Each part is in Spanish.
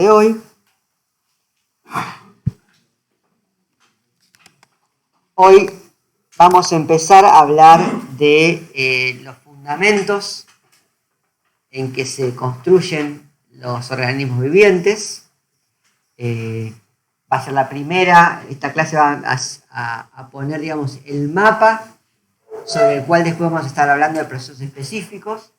de hoy. Hoy vamos a empezar a hablar de los fundamentos en que se construyen los organismos vivientes. Va a ser la primera, esta clase va a poner, digamos, el mapa sobre el cual después vamos a estar hablando de procesos específicos.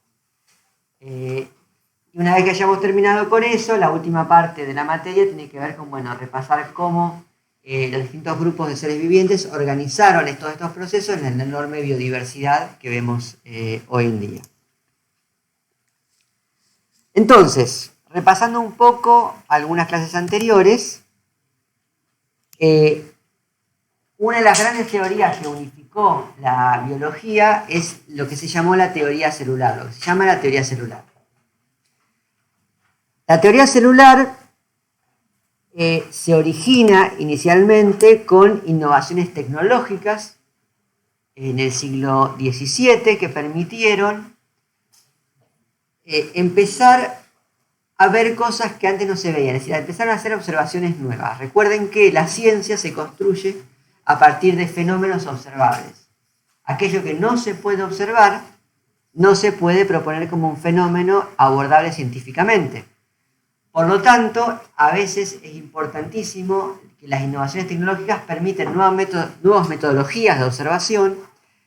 Y una vez que hayamos terminado con eso, la última parte de la materia tiene que ver con, repasar cómo los distintos grupos de seres vivientes organizaron todos estos procesos en la enorme biodiversidad que vemos hoy en día. Entonces, repasando un poco algunas clases anteriores, una de las grandes teorías que unificó la biología es lo que se llamó la teoría celular, lo que se llama la teoría celular. La teoría celular se origina inicialmente con innovaciones tecnológicas en el siglo XVII que permitieron empezar a ver cosas que antes no se veían, es decir, empezaron a hacer observaciones nuevas. Recuerden que la ciencia se construye a partir de fenómenos observables. Aquello que no se puede observar no se puede proponer como un fenómeno abordable científicamente. Por lo tanto, a veces es importantísimo que las innovaciones tecnológicas permiten nuevas metodologías de observación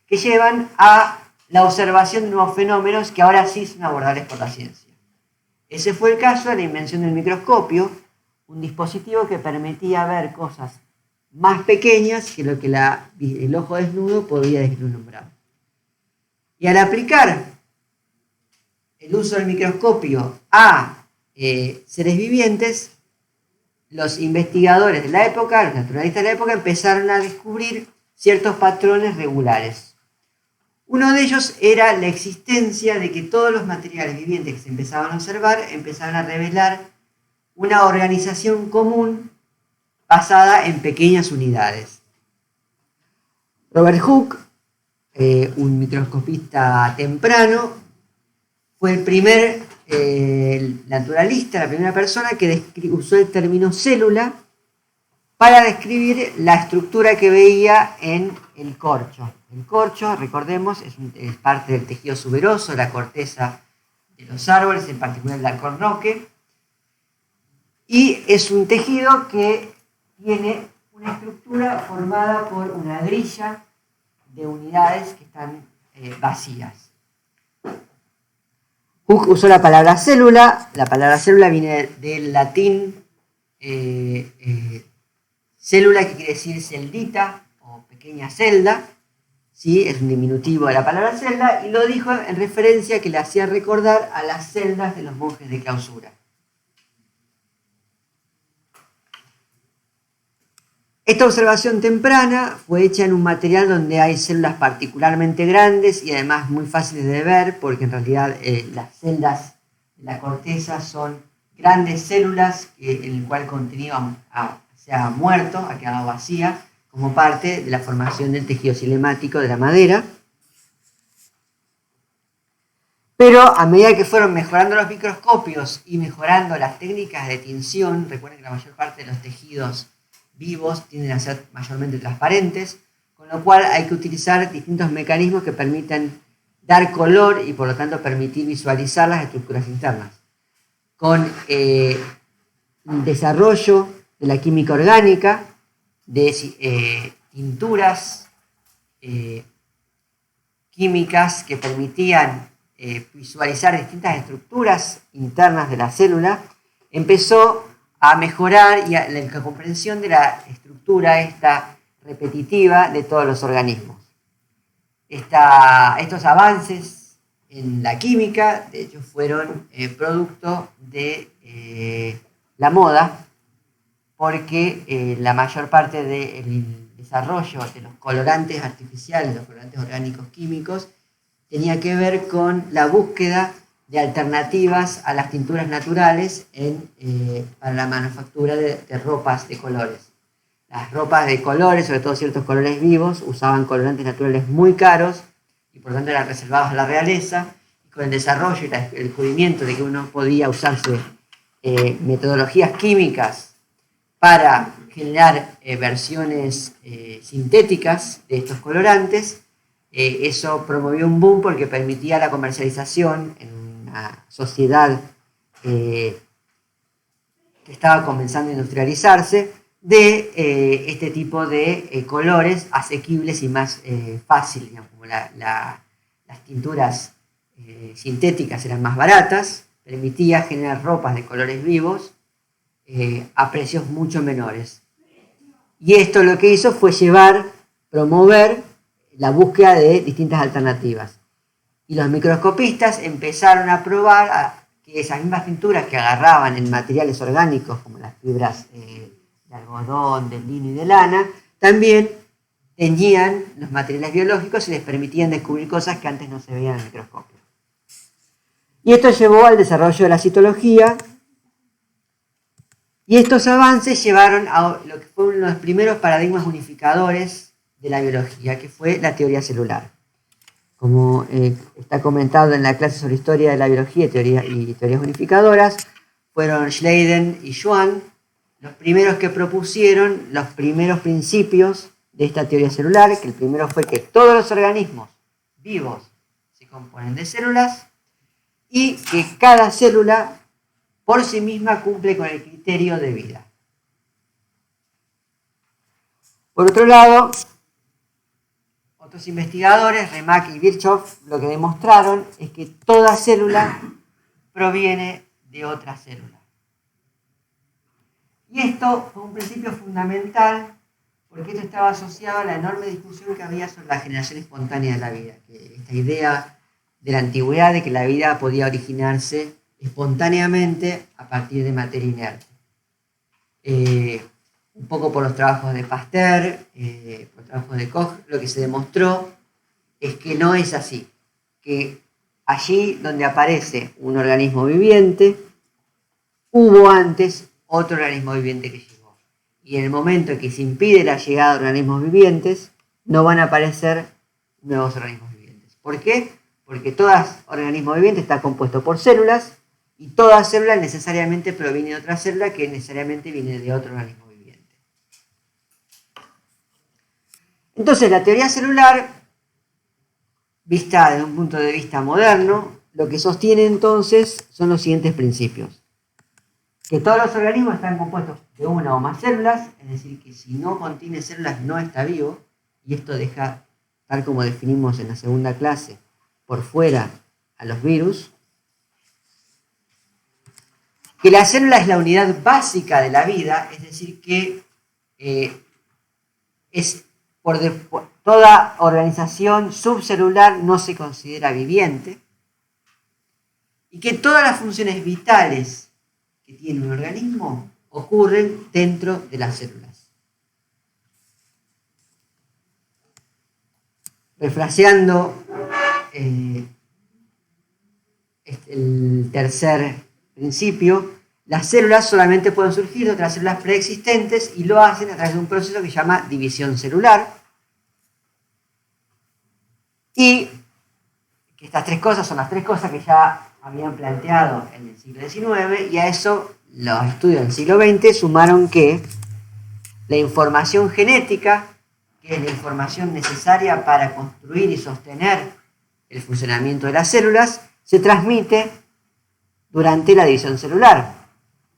que llevan a la observación de nuevos fenómenos que ahora sí son abordables por la ciencia. Ese fue el caso de la invención del microscopio, un dispositivo que permitía ver cosas más pequeñas que lo que el ojo desnudo podía deslumbrar. Y al aplicar el uso del microscopio a seres vivientes, los investigadores de la época, los naturalistas de la época, empezaron a descubrir ciertos patrones regulares. Uno de ellos era la existencia de que todos los materiales vivientes que se empezaban a observar empezaban a revelar una organización común basada en pequeñas unidades. Robert Hooke, un microscopista temprano, fue el primer naturalista, la primera persona que usó el término célula para describir la estructura que veía en el corcho. El corcho, recordemos, es parte del tejido suberoso, la corteza de los árboles, en particular el alcornoque, y es un tejido que tiene una estructura formada por una grilla de unidades que están vacías. Hooke usó la palabra célula. La palabra célula viene del latín célula, que quiere decir celdita o pequeña celda, ¿sí? Es un diminutivo de la palabra celda, y lo dijo en referencia que le hacía recordar a las celdas de los monjes de clausura. Esta observación temprana fue hecha en un material donde hay células particularmente grandes y además muy fáciles de ver, porque en realidad las celdas de la corteza son grandes células en el cual el contenido se ha muerto, ha quedado vacía, como parte de la formación del tejido cinemático de la madera. Pero a medida que fueron mejorando los microscopios y mejorando las técnicas de tinción, recuerden que la mayor parte de los tejidos vivos tienden a ser mayormente transparentes, con lo cual hay que utilizar distintos mecanismos que permitan dar color y por lo tanto permitir visualizar las estructuras internas. Con el desarrollo de la química orgánica, de tinturas químicas que permitían visualizar distintas estructuras internas de la célula, empezó a mejorar y la comprensión de la estructura esta repetitiva de todos los organismos. Estos avances en la química, de hecho, fueron producto de la moda, porque la mayor parte del desarrollo de los colorantes artificiales, los colorantes orgánicos químicos, tenía que ver con la búsqueda de alternativas a las tinturas naturales para la manufactura de ropas de colores. Las ropas de colores, sobre todo ciertos colores vivos, usaban colorantes naturales muy caros y por lo tanto eran reservados a la realeza. Y con el desarrollo y el descubrimiento de que uno podía usarse metodologías químicas para generar versiones sintéticas de estos colorantes. Eso promovió un boom porque permitía la comercialización en una sociedad que estaba comenzando a industrializarse de este tipo de colores asequibles y más fáciles, digamos, como las tinturas sintéticas eran más baratas, permitía generar ropas de colores vivos a precios mucho menores. Y esto lo que hizo fue promover la búsqueda de distintas alternativas. Y los microscopistas empezaron a probar que esas mismas tinturas que agarraban en materiales orgánicos, como las fibras de algodón, de lino y de lana, también teñían los materiales biológicos y les permitían descubrir cosas que antes no se veían en el microscopio. Y esto llevó al desarrollo de la citología, y estos avances llevaron a lo que fue uno de los primeros paradigmas unificadores de la biología, que fue la teoría celular. Como está comentado en la clase sobre historia de la biología y teorías unificadoras, fueron Schleiden y Schwann los primeros que propusieron los primeros principios de esta teoría celular, que el primero fue que todos los organismos vivos se componen de células y que cada célula por sí misma cumple con el criterio de vida. Por otro lado, otros investigadores, Remak y Virchow, lo que demostraron es que toda célula proviene de otra célula. Y esto fue un principio fundamental porque esto estaba asociado a la enorme discusión que había sobre la generación espontánea de la vida. Que esta idea de la antigüedad de que la vida podía originarse espontáneamente a partir de materia inerte. Un poco por los trabajos de Pasteur, por los trabajos de Koch, lo que se demostró es que no es así. Que allí donde aparece un organismo viviente, hubo antes otro organismo viviente que llegó. Y en el momento en que se impide la llegada de organismos vivientes, no van a aparecer nuevos organismos vivientes. ¿Por qué? Porque todo organismo viviente está compuesto por células, y toda célula necesariamente proviene de otra célula que necesariamente viene de otro organismo viviente. Entonces, la teoría celular, vista desde un punto de vista moderno, lo que sostiene entonces son los siguientes principios. Que todos los organismos están compuestos de una o más células, es decir, que si no contiene células no está vivo, y esto deja, tal como definimos en la segunda clase, por fuera a los virus. Que la célula es la unidad básica de la vida, es decir, que toda organización subcelular no se considera viviente, y que todas las funciones vitales que tiene un organismo ocurren dentro de las células. Refraseando el tercer principio, las células solamente pueden surgir de otras células preexistentes y lo hacen a través de un proceso que se llama división celular. Y que estas tres cosas son las tres cosas que ya habían planteado en el siglo XIX, y a eso los estudios del siglo XX sumaron que la información genética, que es la información necesaria para construir y sostener el funcionamiento de las células, se transmite durante la división celular.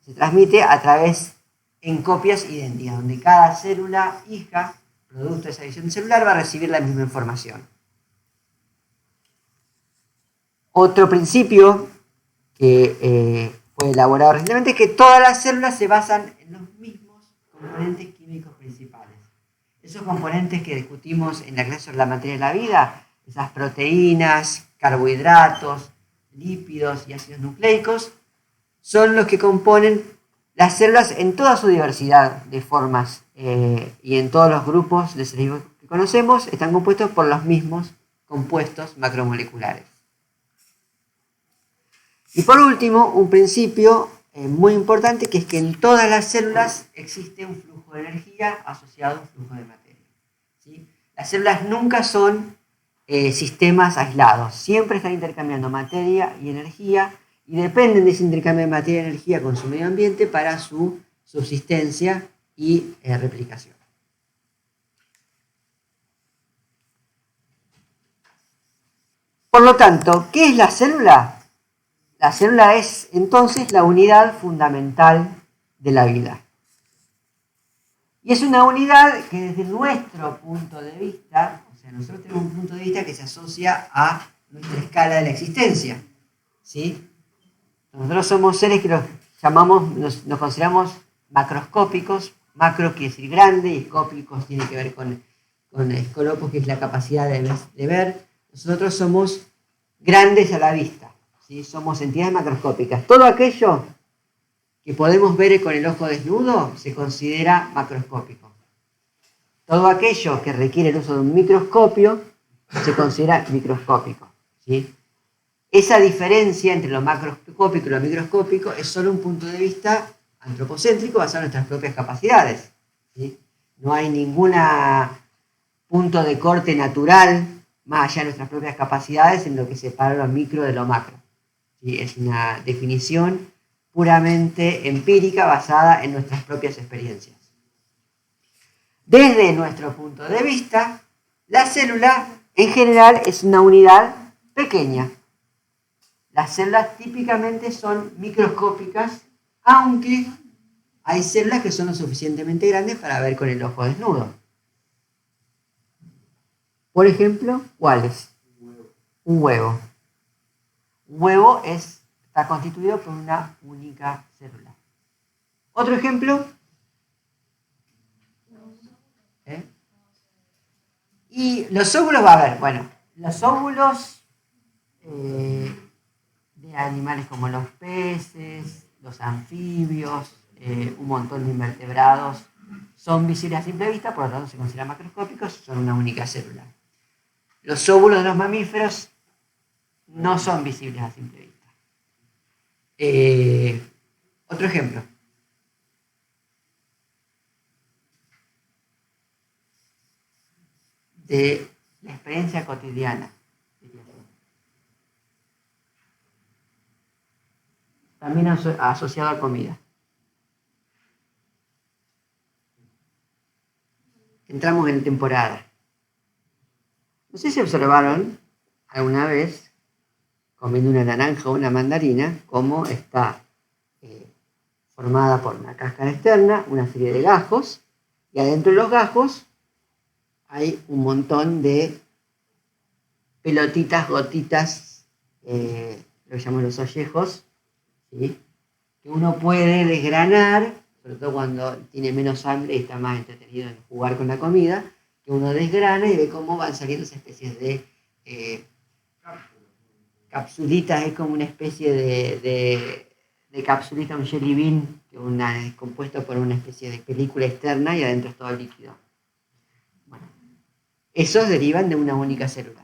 Se transmite a través en copias idénticas, donde cada célula hija, producto de esa división celular, va a recibir la misma información. Otro principio que fue elaborado recientemente es que todas las células se basan en los mismos componentes químicos principales. Esos componentes que discutimos en la clase sobre la materia de la vida, esas proteínas, carbohidratos, lípidos y ácidos nucleicos, son los que componen las células en toda su diversidad de formas y en todos los grupos de seres vivos que conocemos, están compuestos por los mismos compuestos macromoleculares. Y por último, un principio muy importante, que es que en todas las células existe un flujo de energía asociado a un flujo de materia. ¿Sí? Las células nunca son sistemas aislados, siempre están intercambiando materia y energía, y dependen de ese intercambio de materia y energía con su medio ambiente para su subsistencia y replicación. Por lo tanto, ¿qué es la célula? La célula es entonces la unidad fundamental de la vida. Y es una unidad que desde nuestro punto de vista, o sea, nosotros tenemos un punto de vista que se asocia a nuestra escala de la existencia, ¿sí? Nosotros somos seres que nos consideramos macroscópicos. Macro quiere decir grande y escópicos tiene que ver con escolopos, que es la capacidad de ver. Nosotros somos grandes a la vista, ¿sí? Somos entidades macroscópicas. Todo aquello que podemos ver con el ojo desnudo se considera macroscópico. Todo aquello que requiere el uso de un microscopio se considera microscópico, ¿sí? Esa diferencia entre lo macroscópico y lo microscópico es solo un punto de vista antropocéntrico basado en nuestras propias capacidades, ¿sí? No hay ningún punto de corte natural más allá de nuestras propias capacidades en lo que separa lo micro de lo macro, ¿sí? Es una definición puramente empírica basada en nuestras propias experiencias. Desde nuestro punto de vista, la célula en general es una unidad pequeña. Las células típicamente son microscópicas, aunque hay células que son lo suficientemente grandes para ver con el ojo desnudo. Por ejemplo, ¿cuáles? Un huevo. Un huevo está constituido por una única célula. Otro ejemplo. Y los óvulos, va a haber, bueno, los óvulos de animales como los peces, los anfibios, un montón de invertebrados, son visibles a simple vista, por lo tanto se consideran macroscópicos, son una única célula. Los óvulos de los mamíferos no son visibles a simple vista. Otro ejemplo. De la experiencia cotidiana. También asociado a comida. Entramos en temporada. No sé si observaron alguna vez, comiendo una naranja o una mandarina, cómo está formada por una cáscara externa, una serie de gajos, y adentro de los gajos hay un montón de pelotitas, gotitas, lo que llamamos los ollejos, ¿sí? Que uno puede desgranar, sobre todo cuando tiene menos hambre y está más entretenido en jugar con la comida, que uno desgrana y ve cómo van saliendo esas especies de capsulitas. Es como una especie de capsulita, un jelly bean, que es compuesto por una especie de película externa y adentro es todo líquido. Bueno, esos derivan de una única célula.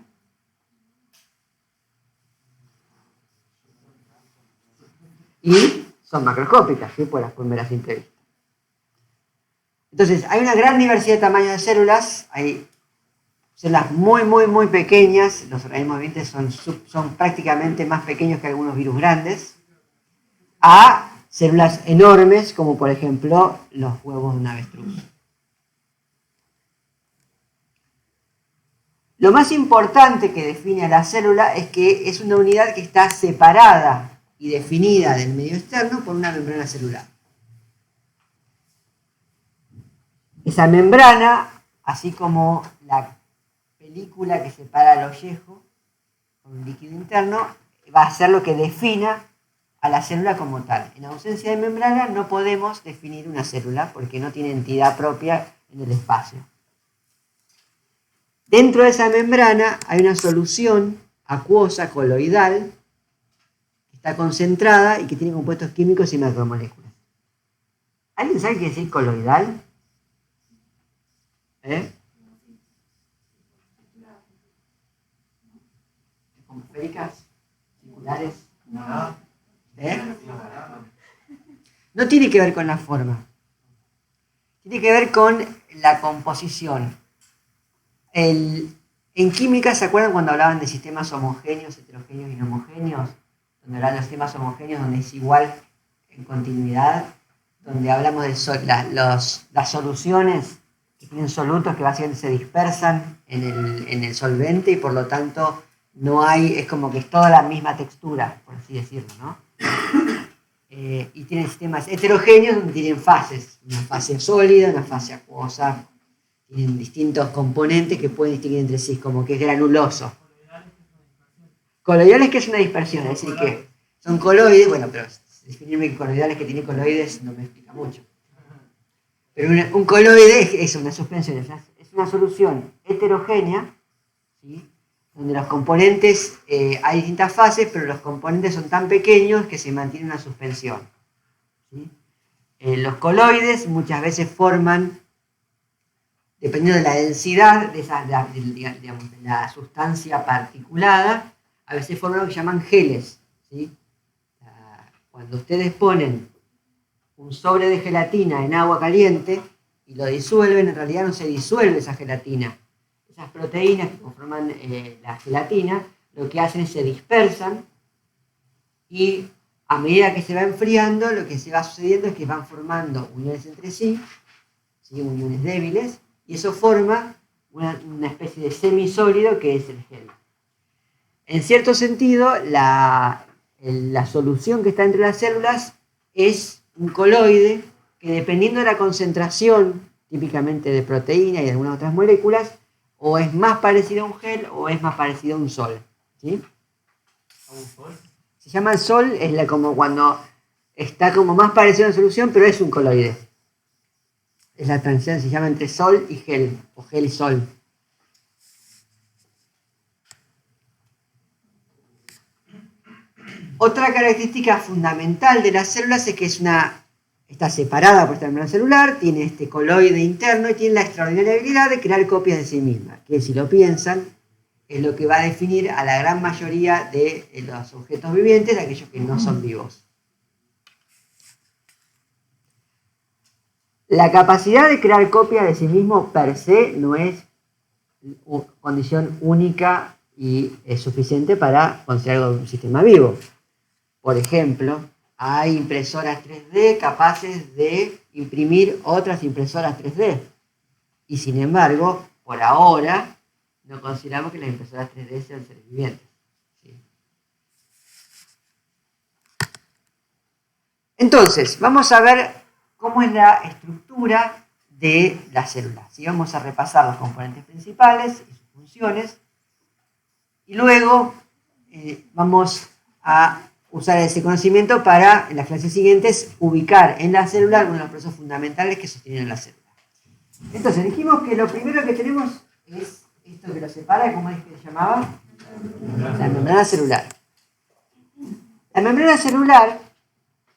Y son macroscópicas, ¿sí? Por las primeras simple vista. Entonces, hay una gran diversidad de tamaños de células. Hay células muy, muy, muy pequeñas. Los organismos vivientes son prácticamente más pequeños que algunos virus grandes. A células enormes, como por ejemplo los huevos de un avestruz. Lo más importante que define a la célula es que es una unidad que está separada y definida del medio externo por una membrana celular. Esa membrana, así como la película que separa el ollejo con un líquido interno, va a ser lo que defina a la célula como tal. En ausencia de membrana no podemos definir una célula porque no tiene entidad propia en el espacio. Dentro de esa membrana hay una solución acuosa coloidal que está concentrada y que tiene compuestos químicos y macromoléculas. ¿Alguien sabe qué quiere decir coloidal? ¿Como esféricas? ¿Circulares? No. No tiene que ver con la forma. Tiene que ver con la composición. En química, ¿se acuerdan cuando hablaban de sistemas homogéneos, heterogéneos y no homogéneos? donde hablamos de sistemas homogéneos, donde es igual en continuidad, donde hablamos de las soluciones que tienen solutos que básicamente se dispersan en el solvente y por lo tanto no hay, es como que es toda la misma textura, por así decirlo, ¿no? Y tienen sistemas heterogéneos donde tienen fases, una fase sólida, una fase acuosa, tienen distintos componentes que pueden distinguir entre sí, como que es granuloso. Coloidales que es una dispersión, es decir, que son coloides, bueno, pero definirme que coloidales que tienen coloides no me explica mucho. Pero un coloide es una suspensión, es una solución heterogénea, ¿sí? Donde los componentes, hay distintas fases, pero los componentes son tan pequeños que se mantiene una suspensión, ¿sí? Los coloides muchas veces forman, dependiendo de la densidad de la sustancia particulada, a veces forman lo que llaman geles, ¿sí? Cuando ustedes ponen un sobre de gelatina en agua caliente y lo disuelven, en realidad no se disuelve esa gelatina. Esas proteínas que conforman la gelatina, lo que hacen es se dispersan y a medida que se va enfriando, lo que se va sucediendo es que van formando uniones entre sí, ¿sí? Uniones débiles, y eso forma una especie de semisólido que es el gel. En cierto sentido, la solución que está entre las células es un coloide que, dependiendo de la concentración, típicamente de proteína y de algunas otras moléculas, o es más parecido a un gel o es más parecido a un sol, ¿sí? ¿A un sol? Se llama sol, es como cuando está como más parecido a una solución, pero es un coloide. Es la transición, se llama entre sol y gel, o gel y sol. Otra característica fundamental de las células es que está separada por esta membrana celular, tiene este coloide interno y tiene la extraordinaria habilidad de crear copias de sí misma, que si lo piensan, es lo que va a definir a la gran mayoría de los objetos vivientes, de aquellos que no son vivos. La capacidad de crear copias de sí mismo per se no es condición única y suficiente para considerar un sistema vivo. Por ejemplo, hay impresoras 3D capaces de imprimir otras impresoras 3D. Y sin embargo, por ahora, no consideramos que las impresoras 3D sean seres vivientes, ¿sí? Entonces, vamos a ver cómo es la estructura de la célula. ¿Sí? Vamos a repasar los componentes principales y sus funciones. Y luego vamos a usar ese conocimiento para, en las clases siguientes, ubicar en la célula algunos de los procesos fundamentales que sostienen la célula. Entonces, dijimos que lo primero que tenemos es esto que lo separa, ¿cómo es que se llamaba? La membrana celular. La membrana celular,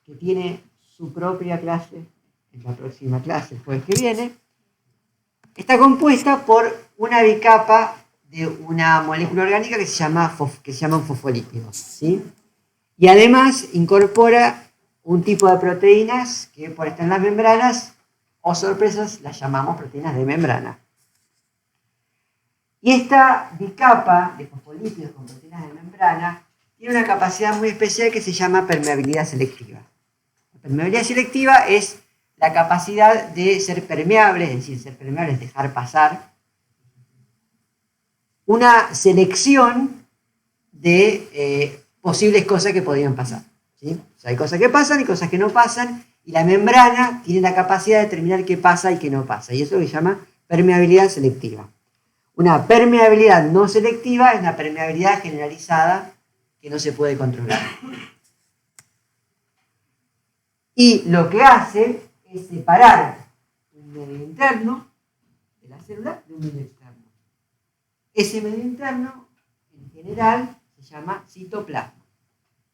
que tiene su propia clase en la próxima clase, el jueves que viene, está compuesta por una bicapa de una molécula orgánica que se llaman fosfolípidos, ¿sí? Y además incorpora un tipo de proteínas que por estar en las membranas, o sorpresas, las llamamos proteínas de membrana. Y esta bicapa de fosfolípidos con proteínas de membrana tiene una capacidad muy especial que se llama permeabilidad selectiva. La permeabilidad selectiva es la capacidad de ser permeable, es decir, ser permeable es dejar pasar una selección de posibles cosas que podrían pasar, ¿sí? O sea, hay cosas que pasan y cosas que no pasan, y la membrana tiene la capacidad de determinar qué pasa y qué no pasa, y eso se llama permeabilidad selectiva. Una permeabilidad no selectiva es una permeabilidad generalizada que no se puede controlar. Y lo que hace es separar un medio interno de la célula de un medio externo. Ese medio interno, en general, se llama citoplasma.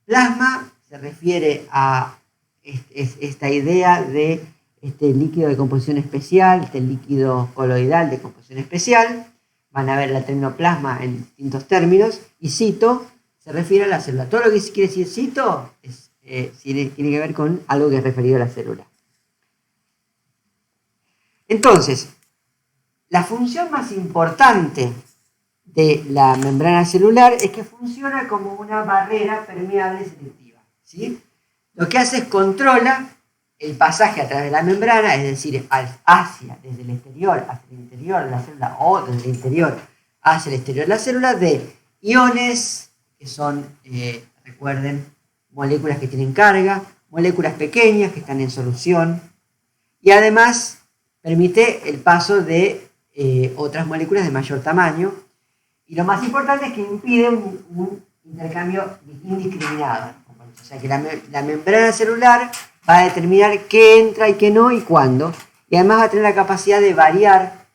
Plasma se refiere a esta idea de este líquido de composición especial, este líquido coloidal de composición especial. Van a ver el término plasma en distintos términos. Y cito se refiere a la célula. Todo lo que quiere decir cito tiene que ver con algo que es referido a la célula. Entonces, la función más importante de la membrana celular es que funciona como una barrera permeable selectiva, ¿sí? Lo que hace es controla el pasaje a través de la membrana, es decir, desde el exterior hacia el interior de la célula o desde el interior hacia el exterior de la célula, de iones, que son, recuerden, moléculas que tienen carga, moléculas pequeñas que están en solución, y además permite el paso de otras moléculas de mayor tamaño, y lo más importante es que impide un intercambio indiscriminado. O sea que la membrana celular va a determinar qué entra y qué no y cuándo, y además va a tener la capacidad de variar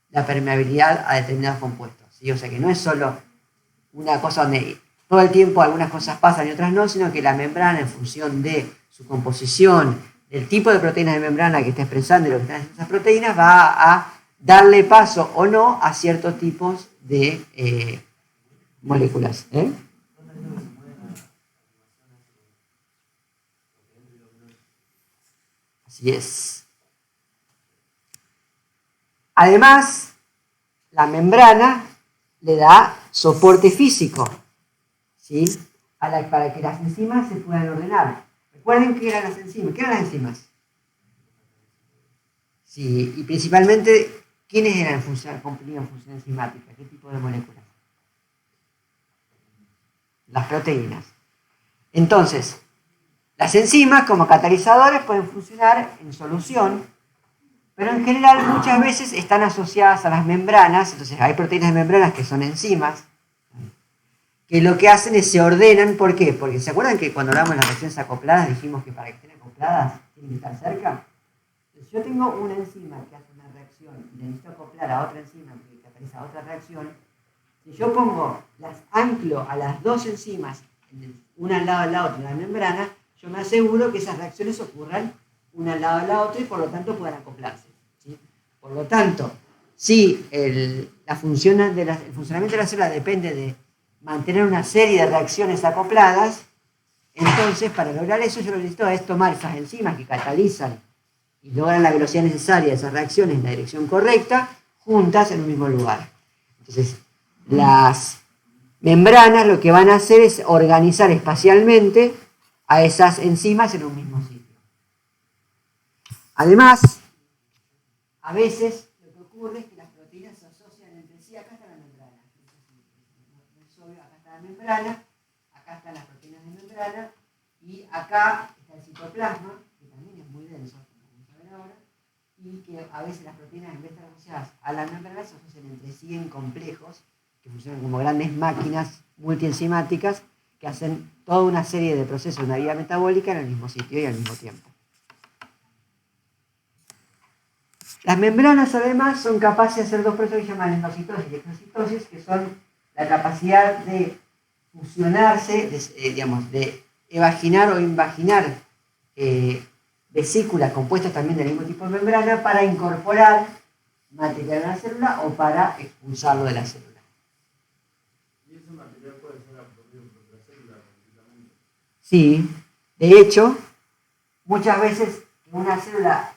la permeabilidad a determinados compuestos, ¿sí? O sea que no es solo una cosa donde todo el tiempo algunas cosas pasan y otras no, sino que la membrana, en función de su composición, del tipo de proteínas de membrana que está expresando y lo que están haciendo esas proteínas, va a darle paso o no a ciertos tipos de moléculas. Así es. Además, la membrana le da soporte físico, ¿sí? Para que las enzimas se puedan ordenar. Recuerden qué eran las enzimas. ¿Qué eran las enzimas? Sí, y principalmente, ¿quiénes eran cumplían función enzimática? ¿Qué tipo de moléculas? Las proteínas. Entonces, las enzimas como catalizadores pueden funcionar en solución, pero en general muchas veces están asociadas a las membranas. Entonces hay proteínas de membranas que son enzimas, que lo que hacen es se ordenan. ¿Por qué? Porque ¿se acuerdan que cuando hablamos de las reacciones acopladas dijimos que para que estén acopladas tienen que estar cerca? Si yo tengo una enzima que hace una reacción y la necesito acoplar a otra enzima que cataliza otra reacción, si yo las anclo a las dos enzimas, una al lado de la otra en la membrana, yo me aseguro que esas reacciones ocurran una al lado de la otra y por lo tanto puedan acoplarse, ¿sí? Por lo tanto, si el funcionamiento de la célula depende de mantener una serie de reacciones acopladas, entonces para lograr eso yo lo que necesito es tomar esas enzimas que catalizan y logran la velocidad necesaria de esas reacciones en la dirección correcta, juntas en un mismo lugar. Entonces, las membranas lo que van a hacer es organizar espacialmente a esas enzimas en un mismo sitio. Además, a veces lo que ocurre es que las proteínas se asocian entre sí. Acá está la membrana. Acá está la membrana, acá están las proteínas de membrana, y acá está el citoplasma, que también es muy denso, como vamos a ver ahora, y que a veces las proteínas, en vez de estar asociadas a la membrana, se asocian entre sí en complejos que funcionan como grandes máquinas multienzimáticas que hacen toda una serie de procesos de una vía metabólica en el mismo sitio y al mismo tiempo. Las membranas, además, son capaces de hacer dos procesos que se llaman endocitosis y exocitosis, que son la capacidad de fusionarse, de evaginar o invaginar vesículas compuestas también del mismo tipo de membrana para incorporar material a la célula o para expulsarlo de la célula. ¿Y ese material puede ser absorbido por la célula completamente? Sí, de hecho, muchas veces que una célula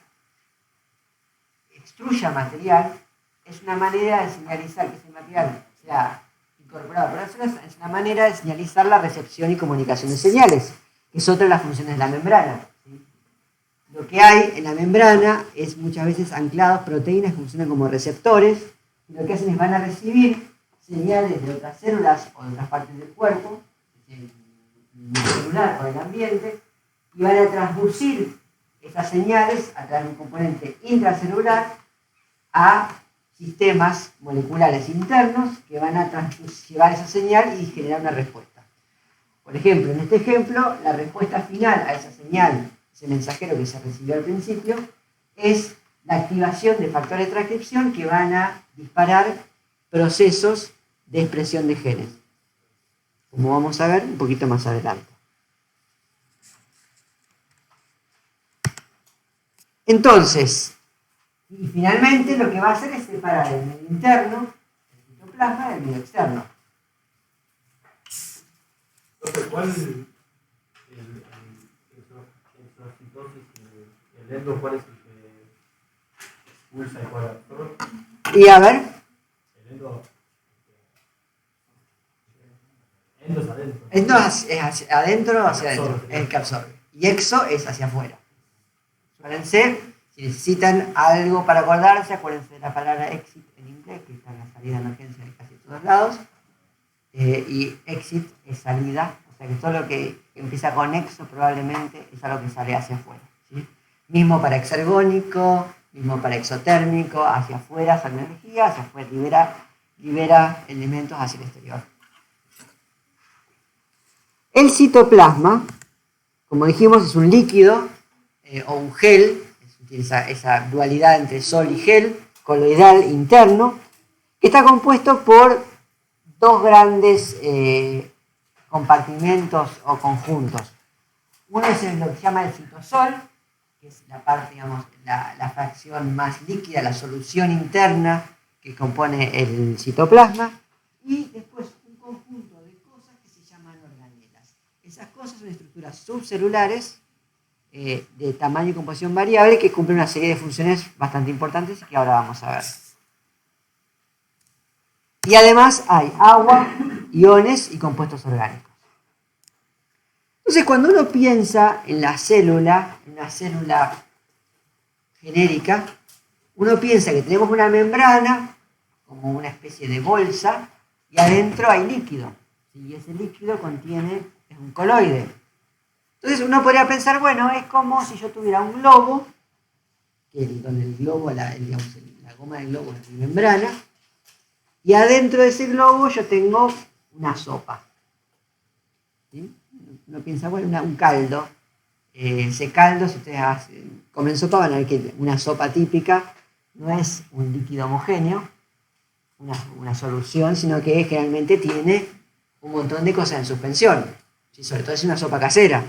extruya material es una manera de señalizar que ese material sea incorporado por las células, es una manera de señalizar la recepción y comunicación de señales, que es otra de las funciones de la membrana, ¿sí? Lo que hay en la membrana es muchas veces anclados proteínas que funcionan como receptores, y lo que hacen es van a recibir señales de otras células o de otras partes del cuerpo, el celular o del ambiente, y van a transducir esas señales a través de un componente intracelular a sistemas moleculares internos que van a llevar esa señal y generar una respuesta. Por ejemplo, en este ejemplo, la respuesta final a esa señal, ese mensajero que se recibió al principio, es la activación de factores de transcripción que van a disparar procesos de expresión de genes, como vamos a ver un poquito más adelante. Entonces, y finalmente lo que va a hacer es separar el medio interno, el citoplasma, del medio externo. Entonces, ¿cuál es el exocitosis y el endo? ¿Cuál es el que expulsa y cuál absorbe? Y a ver. El endo Endo es adentro. Endo es hacia adentro, hacia adentro, Absorbe. es el que absorbe. Y exo es hacia afuera. Suelen ser, si necesitan algo para acordarse, acuérdense de la palabra exit en inglés, que está en la salida de emergencia de casi todos lados. Y exit es salida, o sea que todo lo que empieza con exo probablemente es algo que sale hacia afuera, ¿sí? Mismo para exergónico, mismo para exotérmico, hacia afuera sale energía, hacia afuera libera elementos hacia el exterior. El citoplasma, como dijimos, es un líquido o un gel, tiene esa dualidad entre sol y gel, coloidal interno, que está compuesto por dos grandes compartimentos o conjuntos. Uno es lo que se llama el citosol, que es la parte, digamos, la fracción más líquida, la solución interna que compone el citoplasma, y después un conjunto de cosas que se llaman organelas. Esas cosas son estructuras subcelulares de tamaño y composición variable que cumplen una serie de funciones bastante importantes y que ahora vamos a ver. Y además hay agua, iones y compuestos orgánicos. Entonces, cuando uno piensa en la célula, en una célula genérica, uno piensa que tenemos una membrana, como una especie de bolsa, y adentro hay líquido. Y ese líquido es un coloide. Entonces uno podría pensar, bueno, es como si yo tuviera un globo, donde el globo, la goma del globo es mi membrana, y adentro de ese globo yo tengo una sopa. ¿Sí? Uno piensa, bueno, un caldo. Ese caldo, si ustedes comen sopa, van a ver que una sopa típica no es un líquido homogéneo, una solución, sino que generalmente tiene un montón de cosas en suspensión. ¿Sí? Sobre todo si es una sopa casera.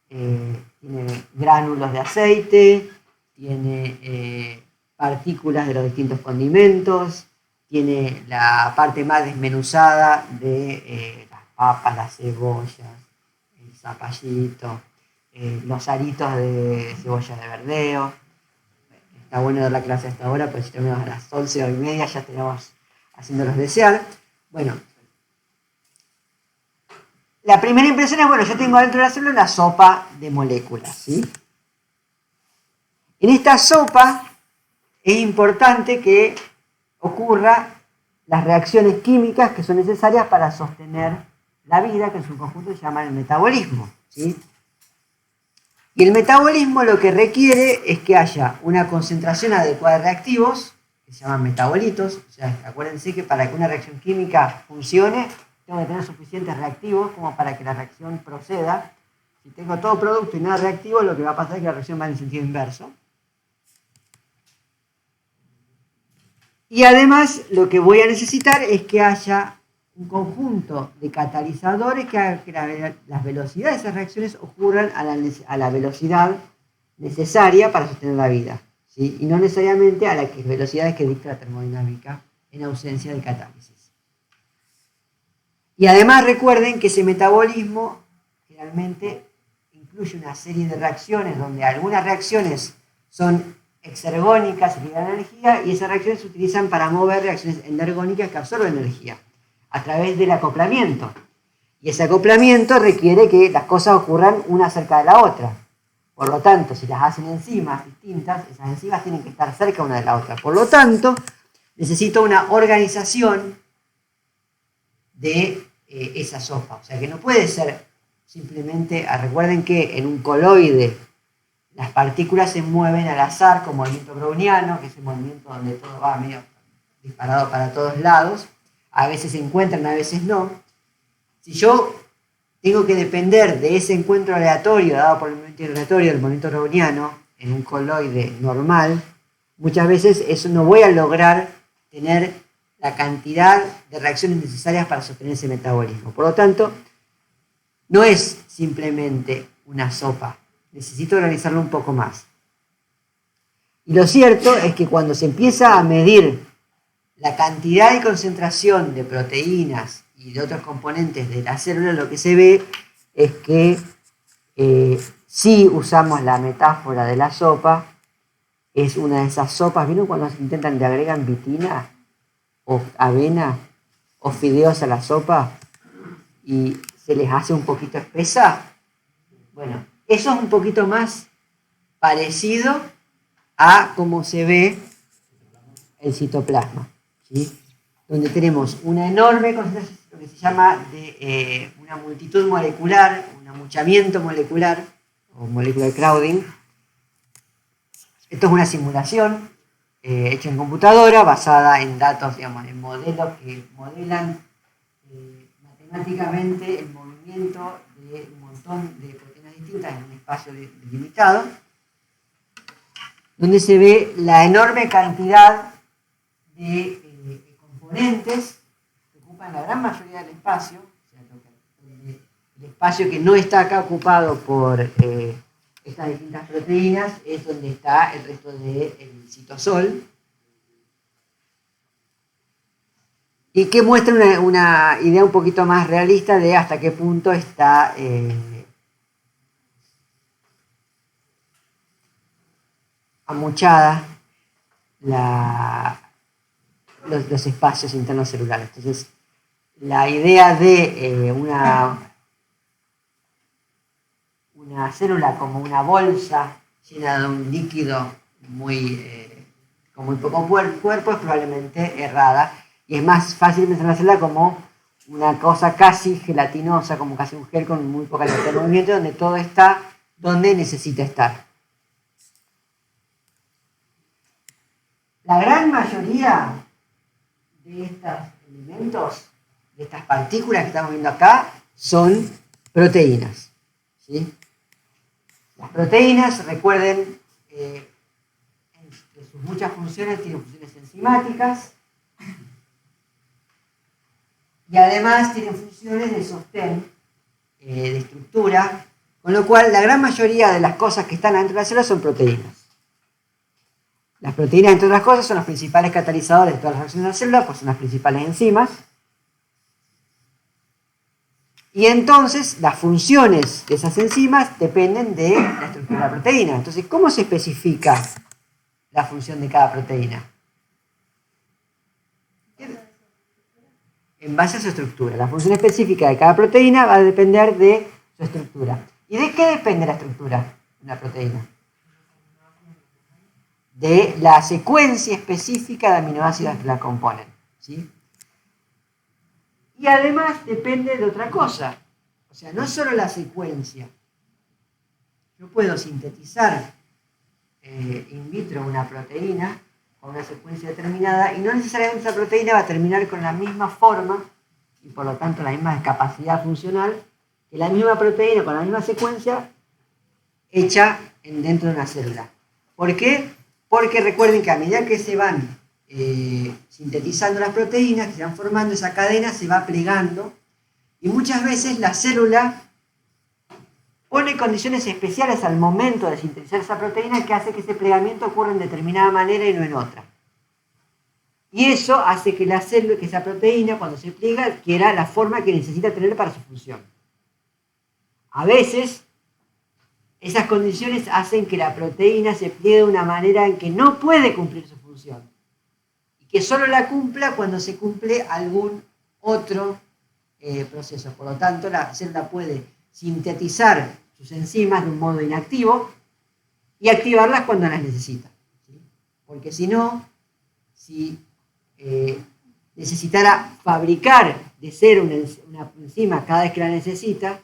Tiene gránulos de aceite, tiene partículas de los distintos condimentos, tiene la parte más desmenuzada de las papas, las cebollas, el zapallito, los aritos de cebolla de verdeo. Está bueno dar la clase a esta hora, pues si terminamos a las 11:30 ya tenemos haciéndolos desear. Bueno, la primera impresión es, bueno, yo tengo dentro de la célula una sopa de moléculas, ¿sí? En esta sopa es importante que ocurran las reacciones químicas que son necesarias para sostener la vida, que en su conjunto se llama el metabolismo, ¿sí? Y el metabolismo lo que requiere es que haya una concentración adecuada de reactivos, que se llaman metabolitos. O sea, acuérdense que para que una reacción química funcione, tengo que tener suficientes reactivos como para que la reacción proceda. Si tengo todo producto y nada reactivo, lo que va a pasar es que la reacción va en sentido inverso. Y además, lo que voy a necesitar es que haya un conjunto de catalizadores que haga que las velocidades de esas reacciones ocurran a la velocidad necesaria para sostener la vida, ¿sí? Y no necesariamente a las velocidades que dicta la termodinámica en ausencia de catálisis. Y además recuerden que ese metabolismo generalmente incluye una serie de reacciones donde algunas reacciones son exergónicas y liberan energía, y esas reacciones se utilizan para mover reacciones energónicas que absorben energía a través del acoplamiento. Y ese acoplamiento requiere que las cosas ocurran una cerca de la otra. Por lo tanto, si las hacen enzimas distintas, esas enzimas tienen que estar cerca una de la otra. Por lo tanto, necesito una organización de esa sopa. O sea que no puede ser simplemente, recuerden que en un coloide las partículas se mueven al azar con movimiento browniano, que es el movimiento donde todo va medio disparado para todos lados. A veces se encuentran, a veces no. Si yo tengo que depender de ese encuentro aleatorio dado por el movimiento aleatorio del movimiento browniano en un coloide normal, muchas veces eso no voy a lograr tener la cantidad de reacciones necesarias para sostener ese metabolismo. Por lo tanto, no es simplemente una sopa. Necesito organizarlo un poco más. Y lo cierto es que cuando se empieza a medir la cantidad y concentración de proteínas y de otros componentes de la célula, lo que se ve es que si usamos la metáfora de la sopa, es una de esas sopas. ¿Vieron cuando intentan le agregan vitina o avena o fideos a la sopa? y se les hace un poquito espesa. Bueno, eso es un poquito más parecido a cómo se ve el citoplasma, ¿sí? Donde tenemos una enorme concentración, lo que se llama de una multitud molecular, un amuchamiento molecular, o molecular crowding. Esto es una simulación hecha en computadora, basada en datos, digamos, en modelos que modelan matemáticamente el movimiento de un montón de proteínas distintas en un espacio delimitado, donde se ve la enorme cantidad de componentes que ocupan la gran mayoría del espacio, o sea, el espacio que no está acá ocupado por estas distintas proteínas es donde está el resto del citosol, y que muestra una idea un poquito más realista de hasta qué punto está amuchada los espacios internos celulares. Entonces, la idea de una célula como una bolsa llena de un líquido con muy poco cuerpo es probablemente errada, y es más fácil pensar la célula como una cosa casi gelatinosa, como casi un gel con muy poca libertad de movimiento, donde todo está donde necesita estar. La gran mayoría de estos elementos, de estas partículas que estamos viendo acá, son proteínas, ¿sí? Las proteínas, recuerden, de sus muchas funciones, tienen funciones enzimáticas y además tienen funciones de sostén, de estructura, con lo cual la gran mayoría de las cosas que están dentro de la célula son proteínas. Las proteínas, entre otras cosas, son los principales catalizadores de todas las reacciones de la célula, pues son las principales enzimas. Y entonces las funciones de esas enzimas dependen de la estructura de la proteína. Entonces, ¿cómo se especifica la función de cada proteína? En base a su estructura. La función específica de cada proteína va a depender de su estructura. ¿Y de qué depende la estructura de una proteína? De la secuencia específica de aminoácidos que la componen, ¿sí? Y además depende de otra cosa. O sea, no solo la secuencia. Yo puedo sintetizar in vitro una proteína con una secuencia determinada y no necesariamente esa proteína va a terminar con la misma forma y por lo tanto la misma capacidad funcional que la misma proteína con la misma secuencia hecha dentro de una célula. ¿Por qué? Porque recuerden que a medida que se van sintetizando las proteínas, que se van formando, esa cadena se va plegando y muchas veces la célula pone condiciones especiales al momento de sintetizar esa proteína que hace que ese plegamiento ocurra en determinada manera y no en otra. Y eso hace que la célula, que esa proteína, cuando se pliega, adquiera la forma que necesita tener para su función. A veces, esas condiciones hacen que la proteína se pliegue de una manera en que no puede cumplir su función. Y que solo la cumpla cuando se cumple algún otro proceso. Por lo tanto, la célula puede sintetizar sus enzimas de un modo inactivo y activarlas cuando las necesita, ¿sí? Porque si no, si necesitara fabricar de cero una enzima cada vez que la necesita,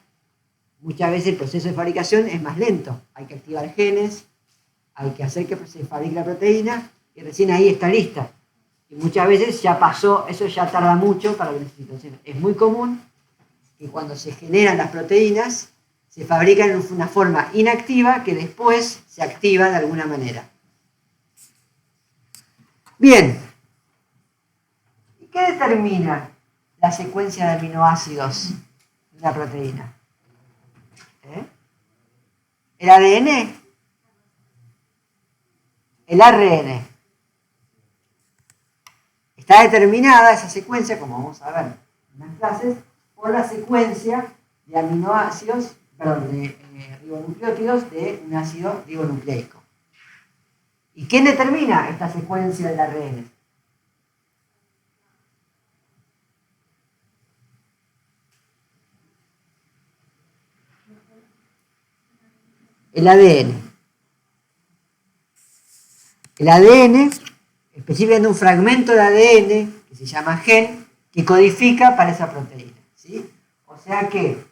muchas veces el proceso de fabricación es más lento. Hay que activar genes, hay que hacer que se fabrique la proteína y recién ahí está lista. Y muchas veces ya pasó, eso ya tarda mucho para que necesiten. Es muy común que cuando se generan las proteínas se fabrican en una forma inactiva que después se activa de alguna manera. Bien. ¿Y qué determina la secuencia de aminoácidos de una proteína? ¿El ADN? El ARN. Está determinada esa secuencia, como vamos a ver en las clases, por la secuencia de aminoácidos, de ribonucleótidos de un ácido ribonucleico. ¿Y quién determina esta secuencia del ARN? el ADN. El ADN, específicamente un fragmento de ADN que se llama gen, que codifica para esa proteína, ¿sí? O sea que,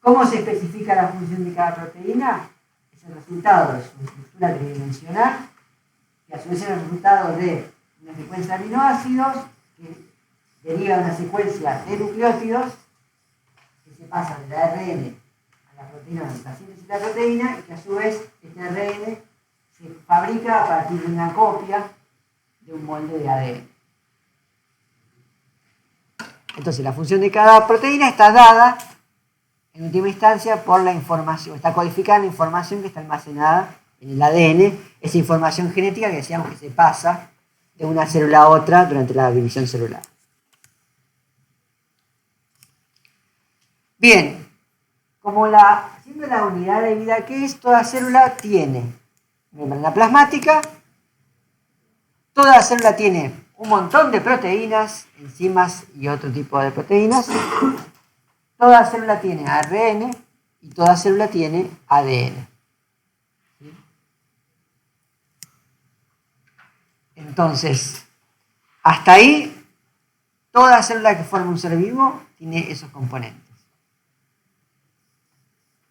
¿cómo se especifica la función de cada proteína? Es el resultado de su estructura tridimensional, que a su vez es el resultado de una secuencia de aminoácidos que deriva de una secuencia de nucleótidos que se pasa del ARN a la proteína, a la síntesis de la proteína, y que a su vez este ARN se fabrica a partir de una copia de un molde de ADN. Entonces, la función de cada proteína está dada, en última instancia, por la información, está codificada en la información que está almacenada en el ADN, esa información genética que decíamos que se pasa de una célula a otra durante la división celular. Bien, siendo la unidad de vida que es, toda célula tiene membrana plasmática, toda célula tiene un montón de proteínas, enzimas y otro tipo de proteínas. Toda célula tiene ARN y toda célula tiene ADN. Entonces, hasta ahí, toda célula que forma un ser vivo tiene esos componentes.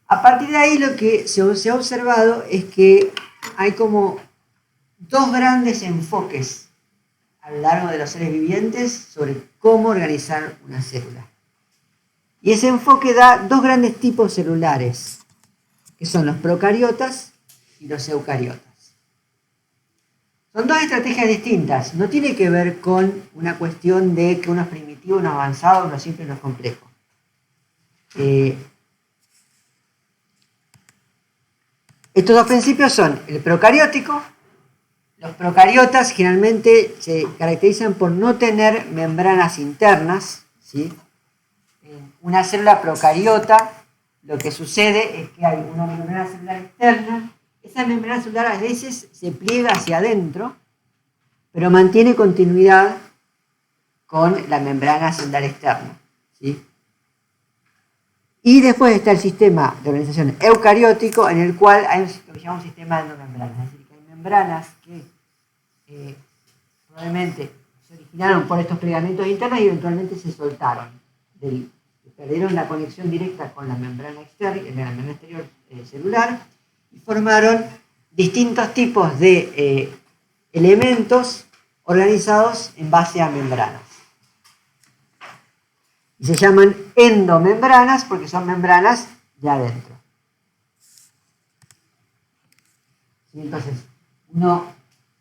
A partir de ahí, lo que se ha observado es que hay como dos grandes enfoques a lo largo de los seres vivientes sobre cómo organizar una célula. Y ese enfoque da dos grandes tipos celulares, que son los procariotas y los eucariotas. Son dos estrategias distintas, no tiene que ver con una cuestión de que uno es primitivo, uno es avanzado, uno simple, uno es complejo. Estos dos principios son el procariótico. Los procariotas generalmente se caracterizan por no tener membranas internas, ¿sí? En una célula procariota lo que sucede es que hay una membrana celular externa. Esa membrana celular a veces se pliega hacia adentro, pero mantiene continuidad con la membrana celular externa, ¿sí? Y después está el sistema de organización eucariótico, en el cual hay lo que llamamos un sistema de endomembranas. Es decir, que hay membranas que probablemente se originaron por estos plegamientos internos y eventualmente se soltaron. Perdieron la conexión directa con la membrana externa, la membrana exterior celular, y formaron distintos tipos de elementos organizados en base a membranas. Y se llaman endomembranas porque son membranas de adentro. ¿Sí? Entonces, uno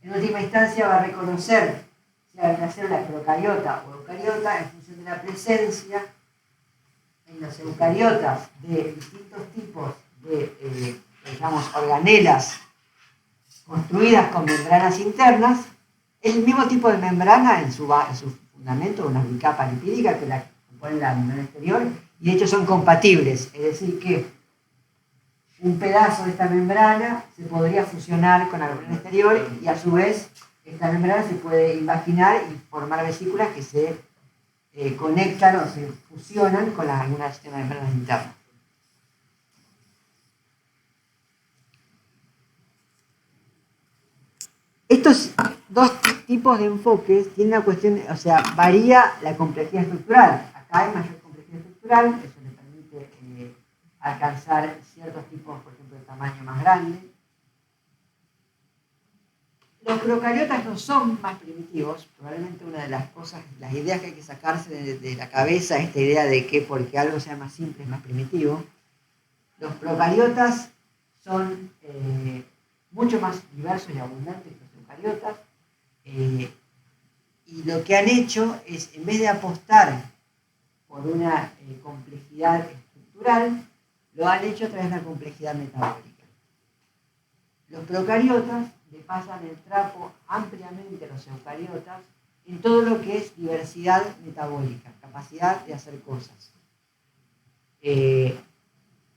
en última instancia va a reconocer si hay una célula procariota o eucariota en función de la presencia en los eucariotas de distintos tipos de organelas construidas con membranas internas. Es el mismo tipo de membrana en su fundamento, una bicapa lipídica que la compone la membrana exterior, y de hecho son compatibles, es decir que un pedazo de esta membrana se podría fusionar con la membrana exterior y a su vez esta membrana se puede invaginar y formar vesículas que se conectan o se fusionan con alguna sistema de membranas internas. Estos dos tipos de enfoques tienen una cuestión, o sea, varía la complejidad estructural. Acá hay mayor complejidad estructural, eso le permite alcanzar ciertos tipos, por ejemplo, de tamaño más grande. Los procariotas no son más primitivos. Probablemente una de las cosas, las ideas que hay que sacarse de la cabeza, esta idea de que porque algo sea más simple es más primitivo. Los procariotas son mucho más diversos y abundantes que los eucariotas. Y lo que han hecho es, en vez de apostar por una complejidad estructural, lo han hecho a través de una complejidad metabólica. Los procariotas le pasan el trapo ampliamente a los eucariotas en todo lo que es diversidad metabólica, capacidad de hacer cosas.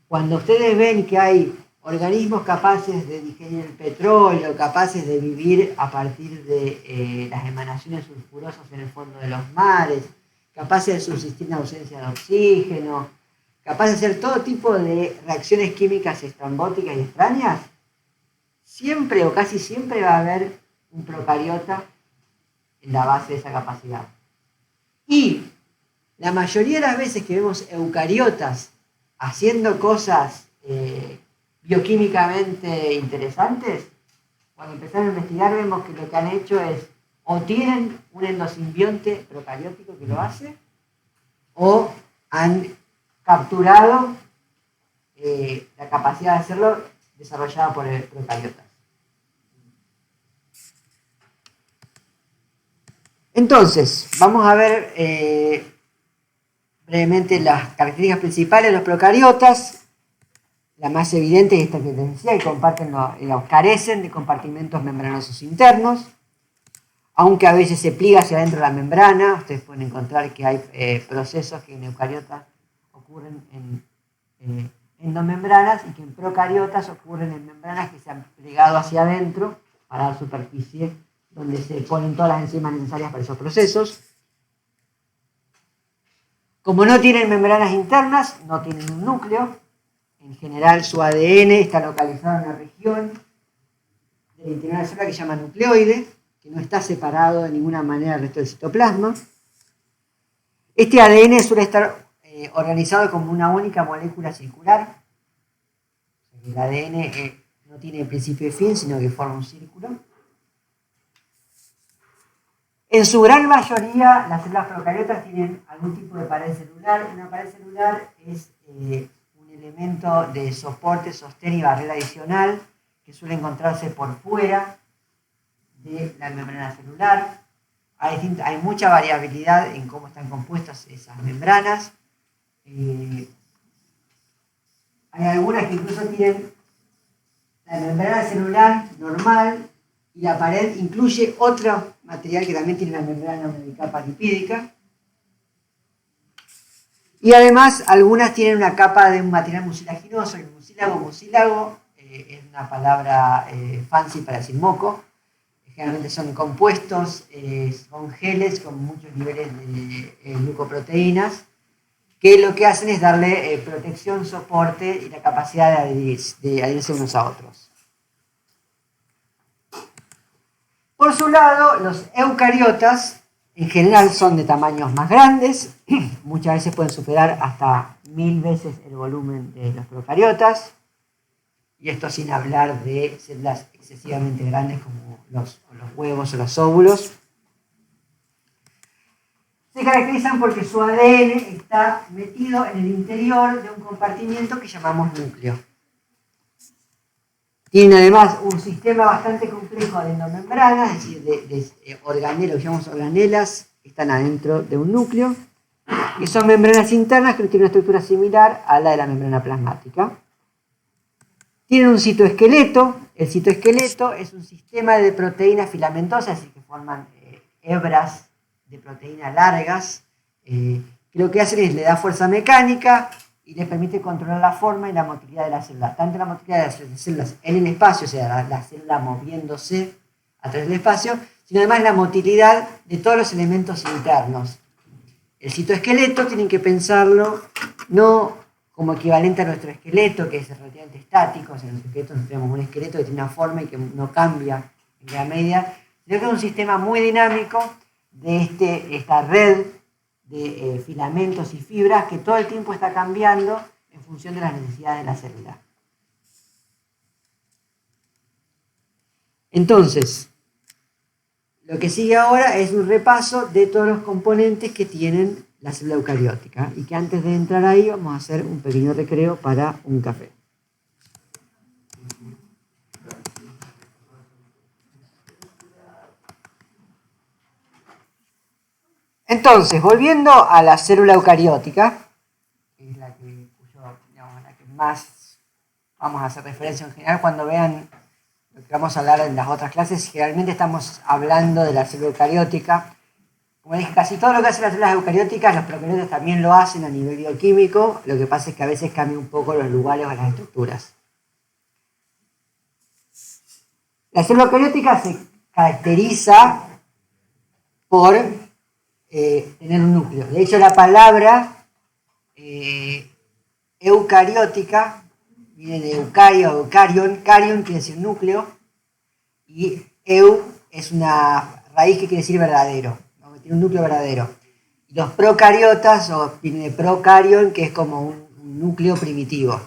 Cuando ustedes ven que hay organismos capaces de digerir el petróleo, capaces de vivir a partir de las emanaciones sulfurosas en el fondo de los mares, capaces de subsistir en ausencia de oxígeno, capaz de hacer todo tipo de reacciones químicas estrambóticas y extrañas, siempre o casi siempre va a haber un procariota en la base de esa capacidad. Y la mayoría de las veces que vemos eucariotas haciendo cosas bioquímicamente interesantes, cuando empezamos a investigar vemos que lo que han hecho es o tienen un endosimbionte procariótico que lo hace, o han capturado la capacidad de hacerlo desarrollada por el procariota. Entonces, vamos a ver brevemente las características principales de los procariotas. La más evidente es esta que les decía, que carecen de compartimentos membranosos internos, aunque a veces se pliega hacia adentro de la membrana. Ustedes pueden encontrar que hay procesos que en eucariotas ocurren en endomembranas y que en procariotas ocurren en membranas que se han plegado hacia adentro para dar superficie donde se ponen todas las enzimas necesarias para esos procesos. Como no tienen membranas internas, no tienen un núcleo. En general su ADN está localizado en una región del interior de la célula que se llama nucleoide, que no está separado de ninguna manera del resto del citoplasma. Este ADN suele estar organizado como una única molécula circular. El ADN no tiene principio y fin, sino que forma un círculo. En su gran mayoría, las células procariotas tienen algún tipo de pared celular. Una pared celular es un elemento de soporte, sostén y barrera adicional que suele encontrarse por fuera de la membrana celular. Hay mucha variabilidad en cómo están compuestas esas membranas. Hay algunas que incluso tienen la membrana celular normal y la pared incluye otro material que también tiene la membrana de capa lipídica. Y además algunas tienen una capa de un material mucilaginoso. El mucílago es una palabra fancy para decir moco. Generalmente son compuestos, son geles con muchos niveles de glucoproteínas, que lo que hacen es darle protección, soporte y la capacidad de adherirse unos a otros. Por su lado, los eucariotas en general son de tamaños más grandes, muchas veces pueden superar hasta 1000 veces el volumen de los procariotas, y esto sin hablar de células excesivamente grandes como los huevos o los óvulos. Se caracterizan porque su ADN está metido en el interior de un compartimiento que llamamos núcleo. Tienen además un sistema bastante complejo de endomembranas, es decir, de organelos, que llamamos organelas, que están adentro de un núcleo, y son membranas internas que tienen una estructura similar a la de la membrana plasmática. Tienen un citoesqueleto. El citoesqueleto es un sistema de proteínas filamentosas, es decir, que forman hebras de proteínas largas, que lo que hacen es le da fuerza mecánica y les permite controlar la forma y la motilidad de las células. Tanto la motilidad de las células en el espacio, o sea, la célula moviéndose a través del espacio, sino además la motilidad de todos los elementos internos. El citoesqueleto tienen que pensarlo no como equivalente a nuestro esqueleto, que es relativamente estático. O sea, en nuestro esqueleto tenemos un esqueleto que tiene una forma y que no cambia en gran medida, sino que es un sistema muy dinámico de esta red de filamentos y fibras que todo el tiempo está cambiando en función de las necesidades de la célula. Entonces, lo que sigue ahora es un repaso de todos los componentes que tienen la célula eucariótica, y que antes de entrar ahí vamos a hacer un pequeño recreo para un café. Entonces, volviendo a la célula eucariótica, que es la que más vamos a hacer referencia en general cuando vean lo que vamos a hablar en las otras clases. Generalmente estamos hablando de la célula eucariótica. Como dije, casi todo lo que hacen las células eucarióticas, los procariotas también lo hacen a nivel bioquímico. Lo que pasa es que a veces cambian un poco los lugares o las estructuras. La célula eucariótica se caracteriza por tener un núcleo. De hecho, la palabra eucariótica, viene de eucario, eucarion, carion quiere decir núcleo, y eu es una raíz que quiere decir verdadero, ¿no? Tiene un núcleo verdadero. Y los procariotas, o viene de procarion, que es como un núcleo primitivo.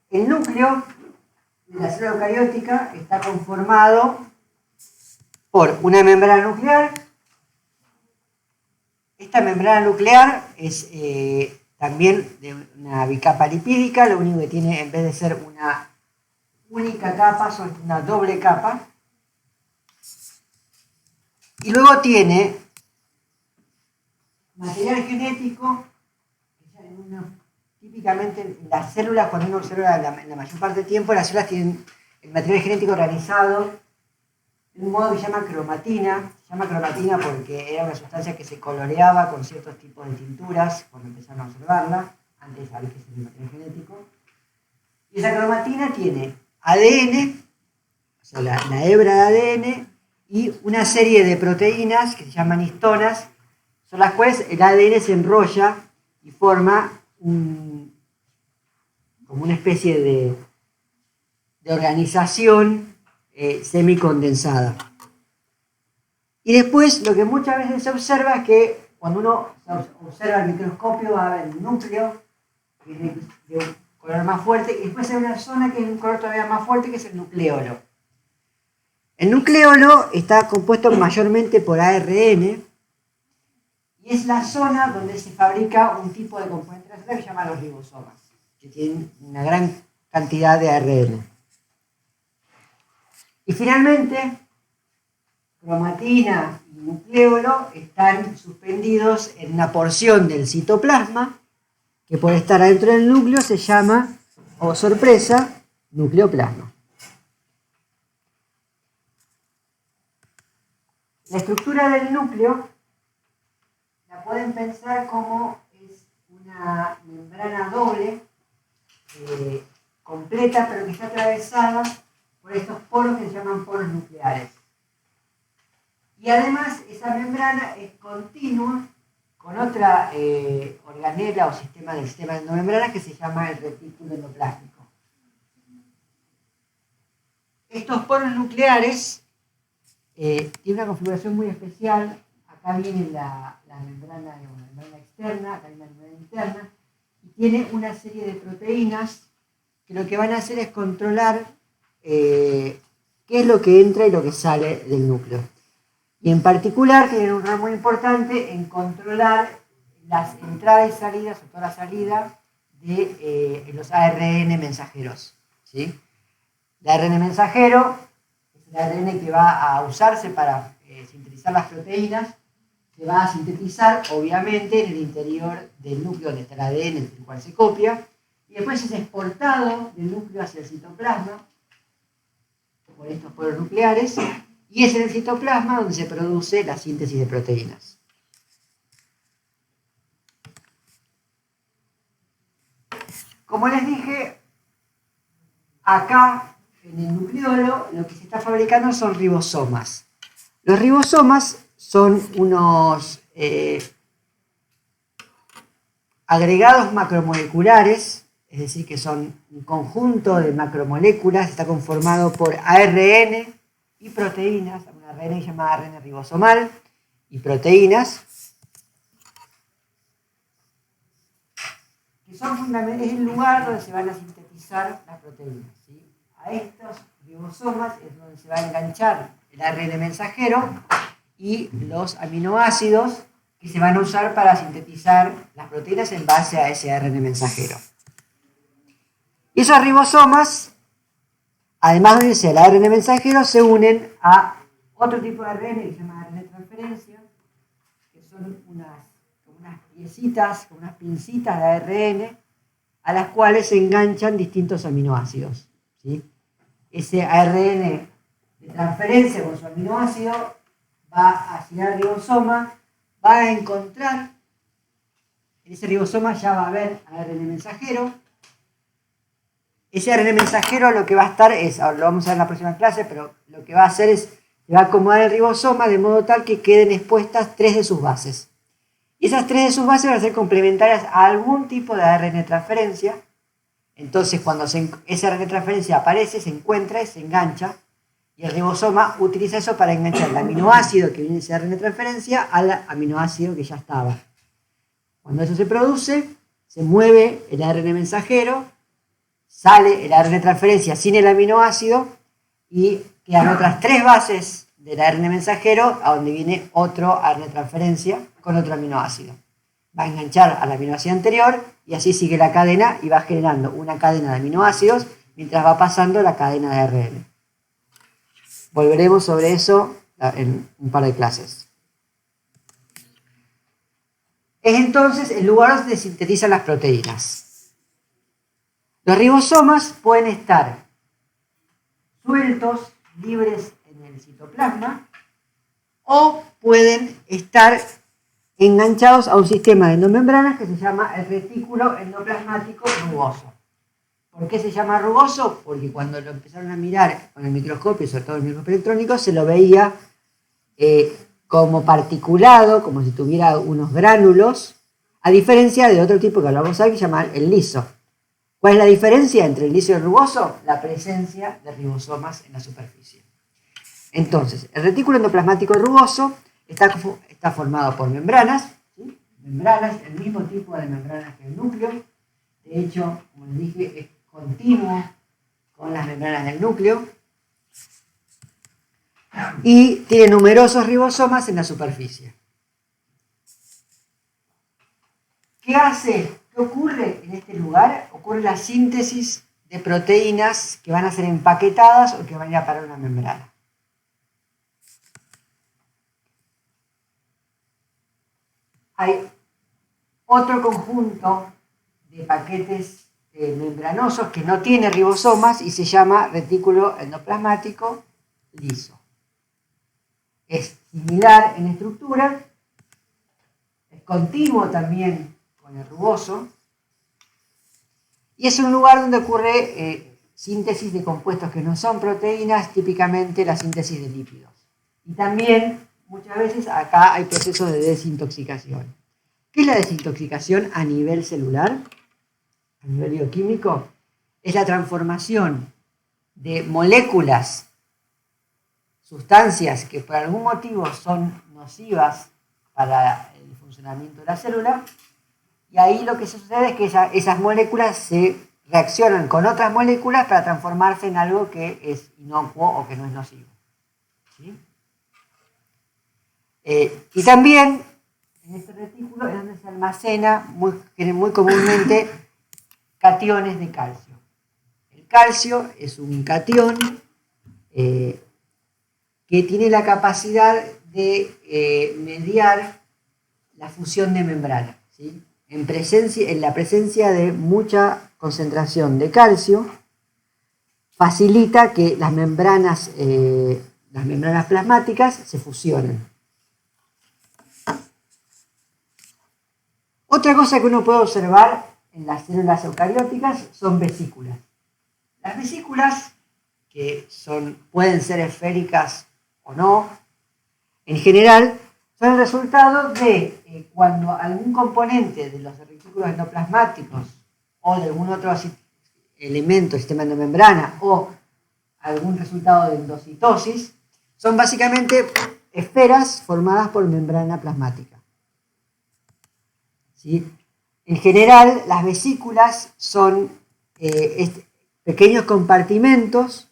El núcleo de la célula eucariótica está conformado por una membrana nuclear. Esta membrana nuclear es también de una bicapa lipídica, lo único que tiene, en vez de ser una única capa, son una doble capa. Y luego tiene material genético, típicamente en las células, cuando uno observa la mayor parte del tiempo, las células tienen el material genético organizado de un modo que se llama cromatina. Se llama cromatina porque era una sustancia que se coloreaba con ciertos tipos de tinturas cuando empezaron a observarla, antes de saber qué es el material genético. Y esa cromatina tiene ADN, o sea, la hebra de ADN, y una serie de proteínas que se llaman histonas, son las cuales el ADN se enrolla y forma como una especie de organización semicondensada. Y después lo que muchas veces se observa es que cuando uno observa el microscopio va a ver un núcleo que es de un color más fuerte, y después hay una zona que es de un color todavía más fuerte, que es el nucleolo. El nucleolo está compuesto mayormente por ARN, y es la zona donde se fabrica un tipo de componente de la célula que se llama los ribosomas, que tienen una gran cantidad de ARN. Y finalmente, cromatina y nucleolo están suspendidos en una porción del citoplasma, que por estar adentro del núcleo se llama, oh sorpresa, nucleoplasma. La estructura del núcleo la pueden pensar como es una membrana doble, completa, pero que está atravesada por estos poros que se llaman poros nucleares. Y además esa membrana es continua con otra organela o sistema del sistema de endomembranas que se llama el retículo endoplásmico. Estos poros nucleares tienen una configuración muy especial. Acá viene la membrana externa, acá viene la membrana interna, y tiene una serie de proteínas que lo que van a hacer es controlar qué es lo que entra y lo que sale del núcleo. Y en particular tienen un rol muy importante en controlar las entradas y salidas, o toda la salida de los ARN mensajeros, ¿sí? El ARN mensajero es el ARN que va a usarse para sintetizar las proteínas, se va a sintetizar obviamente en el interior del núcleo donde está el ADN, el cual se copia, y después es exportado del núcleo hacia el citoplasma por estos poros nucleares, y es en el citoplasma donde se produce la síntesis de proteínas. Como les dije, acá en el nucleolo lo que se está fabricando son ribosomas. Los ribosomas son unos agregados macromoleculares, es decir, que son un conjunto de macromoléculas, está conformado por ARN y proteínas, un ARN llamado ARN ribosomal, y proteínas, que son fundamentales, es el lugar donde se van a sintetizar las proteínas, ¿sí? A estos ribosomas es donde se va a enganchar el ARN mensajero y los aminoácidos que se van a usar para sintetizar las proteínas en base a ese ARN mensajero. Y esos ribosomas, además de unirse al ARN mensajero, se unen a otro tipo de ARN que se llama ARN de transferencia, que son unas piecitas, como unas pincitas de ARN a las cuales se enganchan distintos aminoácidos, ¿sí? Ese ARN de transferencia con su aminoácido va hacia el ribosoma, va a encontrar, en ese ribosoma ya va a haber ARN mensajero. Ese ARN mensajero lo que va a estar es, ahora lo vamos a ver en la próxima clase, pero lo que va a hacer es, se va a acomodar el ribosoma de modo tal que queden expuestas 3 de sus bases. Y esas 3 de sus bases van a ser complementarias a algún tipo de ARN transferencia. Entonces, cuando esa ARN transferencia aparece, se encuentra y se engancha. Y el ribosoma utiliza eso para enganchar el aminoácido que viene de esa ARN transferencia al aminoácido que ya estaba. Cuando eso se produce, se mueve el ARN mensajero, sale el ARN transferencia sin el aminoácido y quedan otras 3 bases del ARN mensajero a donde viene otro ARN transferencia con otro aminoácido. Va a enganchar al aminoácido anterior y así sigue la cadena y va generando una cadena de aminoácidos mientras va pasando la cadena de ARN. Volveremos sobre eso en un par de clases. Es entonces el lugar donde se sintetizan las proteínas. Los ribosomas pueden estar sueltos, libres en el citoplasma, o pueden estar enganchados a un sistema de endomembranas que se llama el retículo endoplasmático rugoso. ¿Por qué se llama rugoso? Porque cuando lo empezaron a mirar con el microscopio, sobre todo el microscopio electrónico, se lo veía como particulado, como si tuviera unos gránulos, a diferencia de otro tipo que hablamos hoy que se llama el liso. ¿Cuál es la diferencia entre el liso y el rugoso? La presencia de ribosomas en la superficie. Entonces, el retículo endoplasmático rugoso está formado por membranas, ¿sí? Membranas, el mismo tipo de membranas que el núcleo. De hecho, como les dije, es continuo con las membranas del núcleo. Y tiene numerosos ribosomas en la superficie. ¿Qué hace? ¿Qué ocurre en este lugar? Ocurre la síntesis de proteínas que van a ser empaquetadas o que van a ir a parar una membrana. Hay otro conjunto de paquetes membranosos que no tiene ribosomas y se llama retículo endoplasmático liso. Es similar en estructura, es continuo también con el rugoso, y es un lugar donde ocurre síntesis de compuestos que no son proteínas, típicamente la síntesis de lípidos. Y también, muchas veces, acá hay procesos de desintoxicación. ¿Qué es la desintoxicación a nivel celular? A nivel bioquímico, es la transformación de moléculas, sustancias que por algún motivo son nocivas para el funcionamiento de la célula, y ahí lo que sucede es que esas moléculas se reaccionan con otras moléculas para transformarse en algo que es inocuo o que no es nocivo. ¿Sí? Y también en este retículo es donde se almacena muy comúnmente cationes de calcio. El calcio es un catión que tiene la capacidad de mediar la fusión de membrana. ¿Sí? En la presencia de mucha concentración de calcio, facilita que las membranas plasmáticas se fusionen. Otra cosa que uno puede observar en las células eucarióticas son vesículas. Las vesículas, que pueden ser esféricas o no, en general, son el resultado de cuando algún componente de los retículos endoplasmáticos o de algún otro elemento, sistema endomembrana o algún resultado de endocitosis, son básicamente esferas formadas por membrana plasmática. ¿Sí? En general, las vesículas son pequeños compartimentos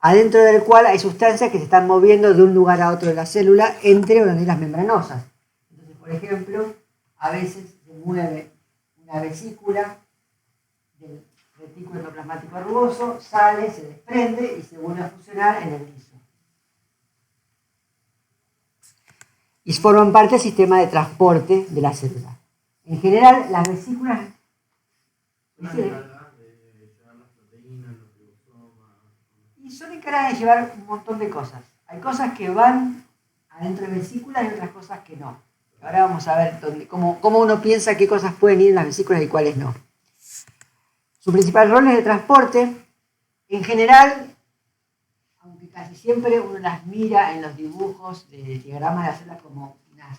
adentro del cual hay sustancias que se están moviendo de un lugar a otro de la célula entre organelas membranosas. Entonces, por ejemplo, a veces se mueve una vesícula del retículo endoplasmático rugoso, sale, se desprende y se vuelve a fusionar en el liso. Y forman parte del sistema de transporte de la célula. En general, las vesículas... Y son encargadas de llevar un montón de cosas. Hay cosas que van adentro de vesículas y otras cosas que no. Ahora vamos a ver cómo uno piensa qué cosas pueden ir en las vesículas y cuáles no. Su principal rol es de transporte. En general, aunque casi siempre uno las mira en los dibujos de diagramas de las células como unas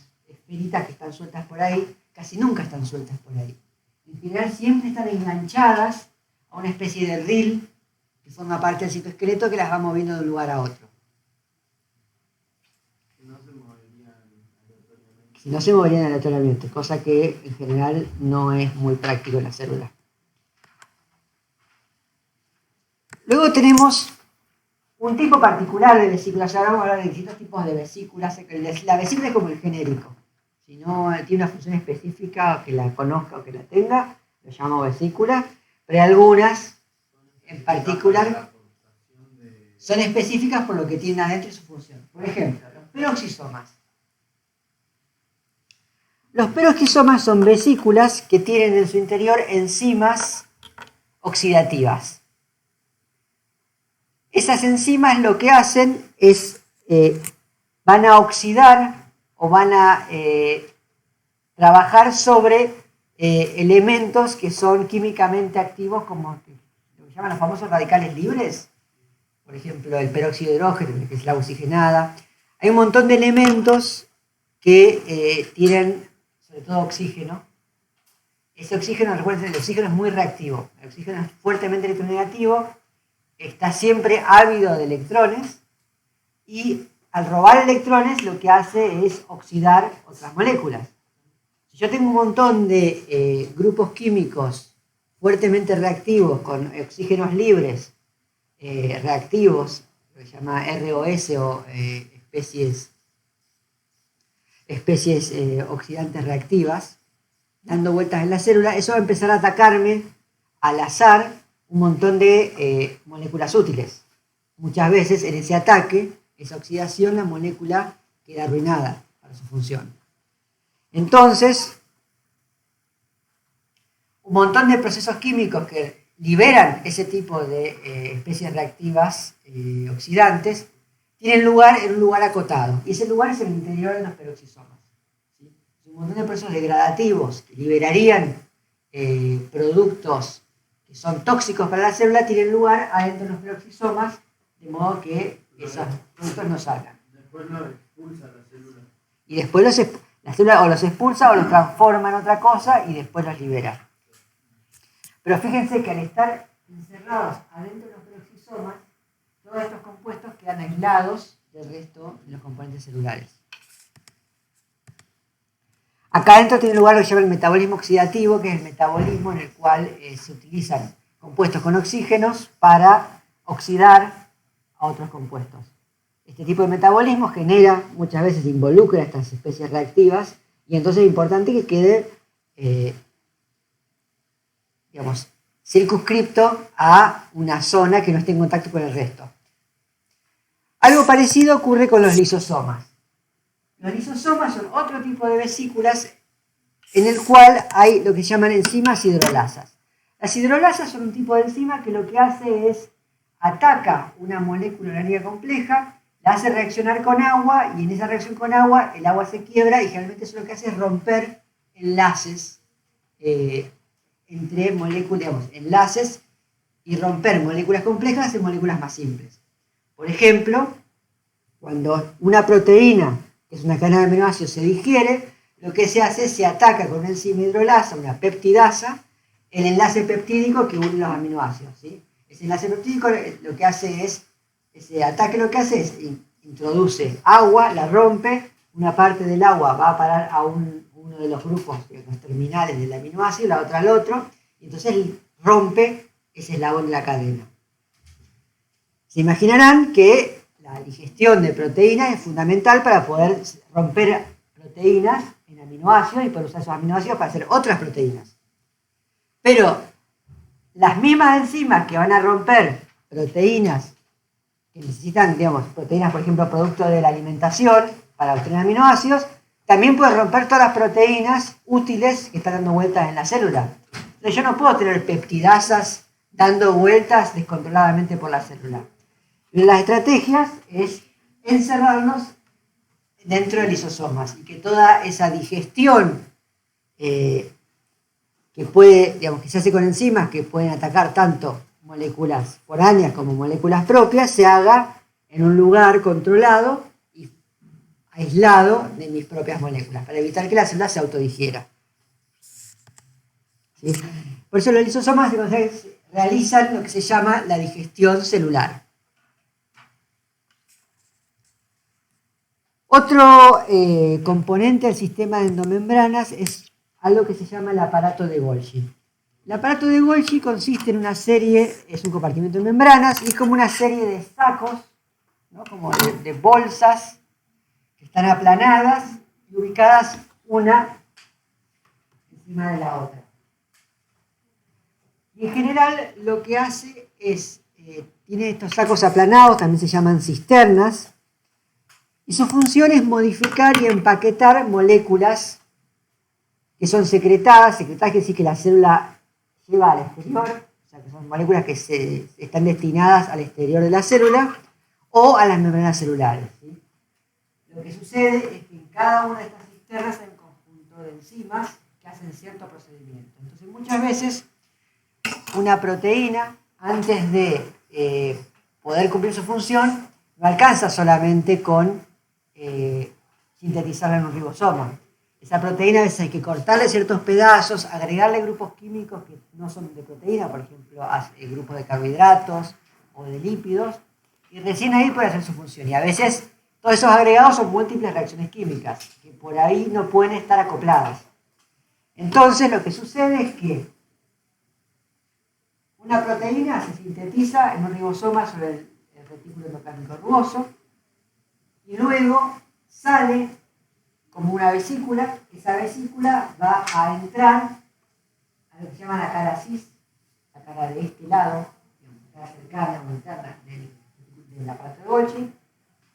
esferitas que están sueltas por ahí, casi nunca están sueltas por ahí. En general siempre están enganchadas a una especie de reel que forma parte del citoesqueleto que las va moviendo de un lugar a otro. Si no se moverían aleatoriamente, cosa que en general no es muy práctico en la célula. Luego tenemos un tipo particular de vesículas. Ya vamos a hablar de distintos tipos de vesículas. La vesícula es como el genérico. Si no tiene una función específica, o que la conozca o que la tenga, lo llamamos vesícula. Pero algunas, en particular, son específicas por lo que tienen adentro y su función. Por ejemplo, los peroxisomas. Los peroxisomas son vesículas que tienen en su interior enzimas oxidativas. Esas enzimas lo que hacen es, van a oxidar o van a trabajar sobre elementos que son químicamente activos, como lo que llaman los famosos radicales libres. Por ejemplo, el peróxido de hidrógeno, que es la oxigenada. Hay un montón de elementos que tienen, sobre todo, oxígeno. Ese oxígeno, recuerden, el oxígeno es muy reactivo. El oxígeno es fuertemente electronegativo, está siempre ávido de electrones y al robar electrones lo que hace es oxidar otras moléculas. Si yo tengo un montón de grupos químicos fuertemente reactivos con oxígenos libres, reactivos, lo que se llama ROS o especies oxidantes reactivas, dando vueltas en la célula, eso va a empezar a atacarme al azar un montón de moléculas útiles. Muchas veces en ese ataque, esa oxidación, la molécula queda arruinada para su función. Entonces, un montón de procesos químicos que liberan ese tipo de especies reactivas oxidantes tienen lugar en un lugar acotado. Y ese lugar es el interior de los peroxisomas. ¿Sí? Un montón de procesos degradativos que liberarían productos que son tóxicos para la célula tienen lugar adentro de los peroxisomas, de modo que esos productos no salgan. Después los expulsa la célula. Y después la célula o los expulsa o los transforma en otra cosa y después los libera. Pero fíjense que al estar encerrados adentro de los peroxisomas, todos estos compuestos quedan aislados del resto de los componentes celulares. Acá adentro tiene lugar lo que se llama el metabolismo oxidativo, que es el metabolismo en el cual se utilizan compuestos con oxígenos para oxidar a otros compuestos. Este tipo de metabolismo genera, muchas veces involucra a estas especies reactivas, y entonces es importante que quede, circunscripto a una zona que no esté en contacto con el resto. Algo parecido ocurre con los lisosomas. Los lisosomas son otro tipo de vesículas en el cual hay lo que se llaman enzimas hidrolasas. Las hidrolasas son un tipo de enzima que lo que hace es ataca una molécula orgánica compleja, la hace reaccionar con agua y en esa reacción con agua el agua se quiebra y generalmente eso lo que hace es romper enlaces entre moléculas, enlaces y romper moléculas complejas en moléculas más simples. Por ejemplo, cuando una proteína, que es una cadena de aminoácidos, se digiere, lo que se hace es se ataca con una enzima hidrolasa, una peptidasa, el enlace peptídico que une los aminoácidos. ¿Sí? Ese enlace peptídico lo que hace es, ese ataque lo que hace es introduce agua, la rompe, una parte del agua va a parar a uno de los grupos, los terminales del aminoácido, la otra al otro, y entonces rompe ese eslabón de la cadena. Se imaginarán que la digestión de proteínas es fundamental para poder romper proteínas en aminoácidos y poder usar esos aminoácidos para hacer otras proteínas. Pero las mismas enzimas que van a romper proteínas que necesitan, proteínas, por ejemplo, producto de la alimentación para obtener aminoácidos, también pueden romper todas las proteínas útiles que están dando vueltas en la célula. Entonces yo no puedo tener peptidasas dando vueltas descontroladamente por la célula. Las estrategias es encerrarnos dentro de lisosomas y que toda esa digestión que se hace con enzimas que pueden atacar tanto moléculas foráneas como moléculas propias, se haga en un lugar controlado y aislado de mis propias moléculas, para evitar que la célula se autodigiera. ¿Sí? Por eso los lisosomas realizan lo que se llama la digestión celular. Otro componente del sistema de endomembranas es algo que se llama el aparato de Golgi. El aparato de Golgi consiste en una serie, es un compartimento de membranas, y es como una serie de sacos, ¿no? Como de bolsas que están aplanadas y ubicadas una encima de la otra. Y en general lo que hace es, tiene estos sacos aplanados, también se llaman cisternas, y su función es modificar y empaquetar moléculas que son secretadas quiere decir que la célula lleva al exterior, o sea que son moléculas que están destinadas al exterior de la célula o a las membranas celulares. ¿Sí? Lo que sucede es que en cada una de estas cisternas hay un conjunto de enzimas que hacen cierto procedimiento. Entonces muchas veces una proteína, antes de poder cumplir su función, no alcanza solamente con sintetizarla en un ribosoma. Esa proteína a veces hay que cortarle ciertos pedazos, agregarle grupos químicos que no son de proteína, por ejemplo, grupos de carbohidratos o de lípidos, y recién ahí puede hacer su función. Y a veces todos esos agregados son múltiples reacciones químicas, que por ahí no pueden estar acopladas. Entonces lo que sucede es que una proteína se sintetiza en un ribosoma sobre el retículo endoplasmático rugoso, y luego sale como una vesícula. Esa vesícula va a entrar a lo que se llama la cara cis, la cara de este lado, la cara cercana o interna del aparato de Golgi,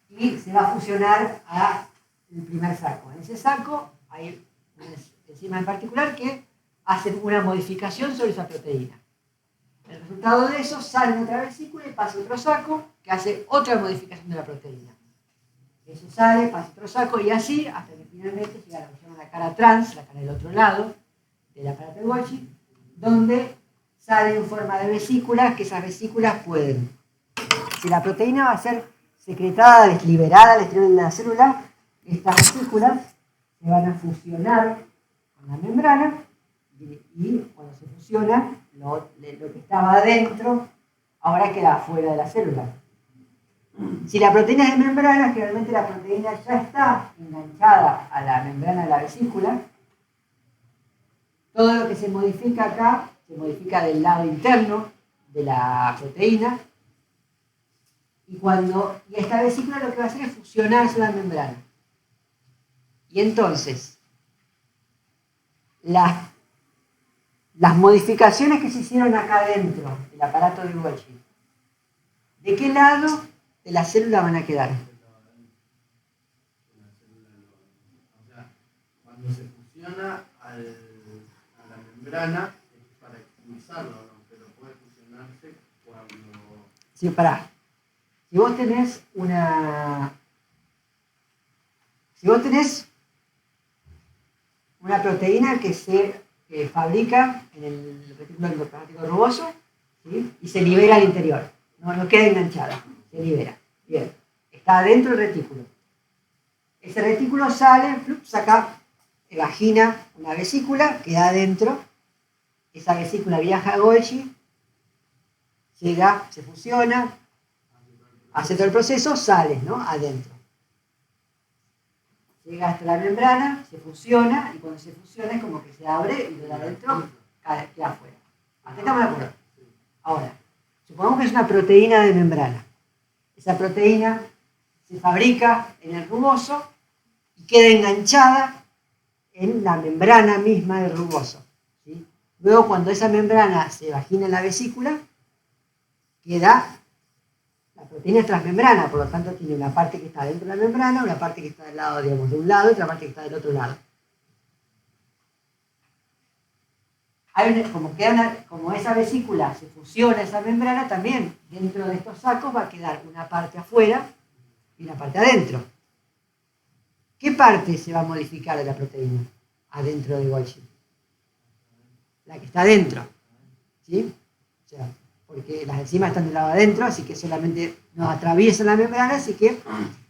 y se va a fusionar al primer saco. En ese saco hay unas enzimas en particular que hacen una modificación sobre esa proteína. El resultado de eso sale en otra vesícula y pasa a otro saco que hace otra modificación de la proteína. Eso sale, pasa a otro saco y así hasta que finalmente llega a lo que se llama la cara trans, la cara del otro lado del aparato de Golgi, donde sale en forma de vesículas, que esas vesículas pueden, si la proteína va a ser secretada, liberada al exterior de la célula, estas vesículas se van a fusionar con la membrana y cuando se fusionan, lo que estaba adentro ahora queda fuera de la célula. Si la proteína es de membrana, generalmente la proteína ya está enganchada a la membrana de la vesícula. Todo lo que se modifica acá se modifica del lado interno de la proteína. Y esta vesícula lo que va a hacer es fusionarse a la membrana. Y entonces, las modificaciones que se hicieron acá dentro del aparato de Golgi, ¿de qué lado de la célula van a quedar? O sea, cuando se fusiona a la membrana es para expulsarlo, ¿no? Pero puede fusionarse cuando... Sí, pará. Si vos tenés una proteína que se fabrica en el retículo endoplasmático rugoso, ¿sí? Y se libera al interior, no queda enganchada, se libera. Bien, está adentro del retículo. Ese retículo sale, saca, vagina una vesícula, queda adentro. Esa vesícula viaja a Golgi, llega, se fusiona, hace todo el proceso, sale, ¿no? Adentro. Llega hasta la membrana, se fusiona, y cuando se fusiona es como que se abre y lo de adentro queda afuera. ¿Hasta estamos de acuerdo? Ahora, supongamos que es una proteína de membrana. Esa proteína se fabrica en el rugoso y queda enganchada en la membrana misma del rugoso. ¿Sí? Luego, cuando esa membrana se vagina en la vesícula, la proteína es transmembrana, por lo tanto tiene una parte que está dentro de la membrana, una parte que está del lado, digamos, de un lado y otra parte que está del otro lado. Como esa vesícula se fusiona a esa membrana, también dentro de estos sacos va a quedar una parte afuera y una parte adentro. ¿Qué parte se va a modificar de la proteína adentro de Golgi? La que está adentro. ¿Sí? O sea, porque las enzimas están del lado adentro, así que solamente nos atraviesan la membrana, así que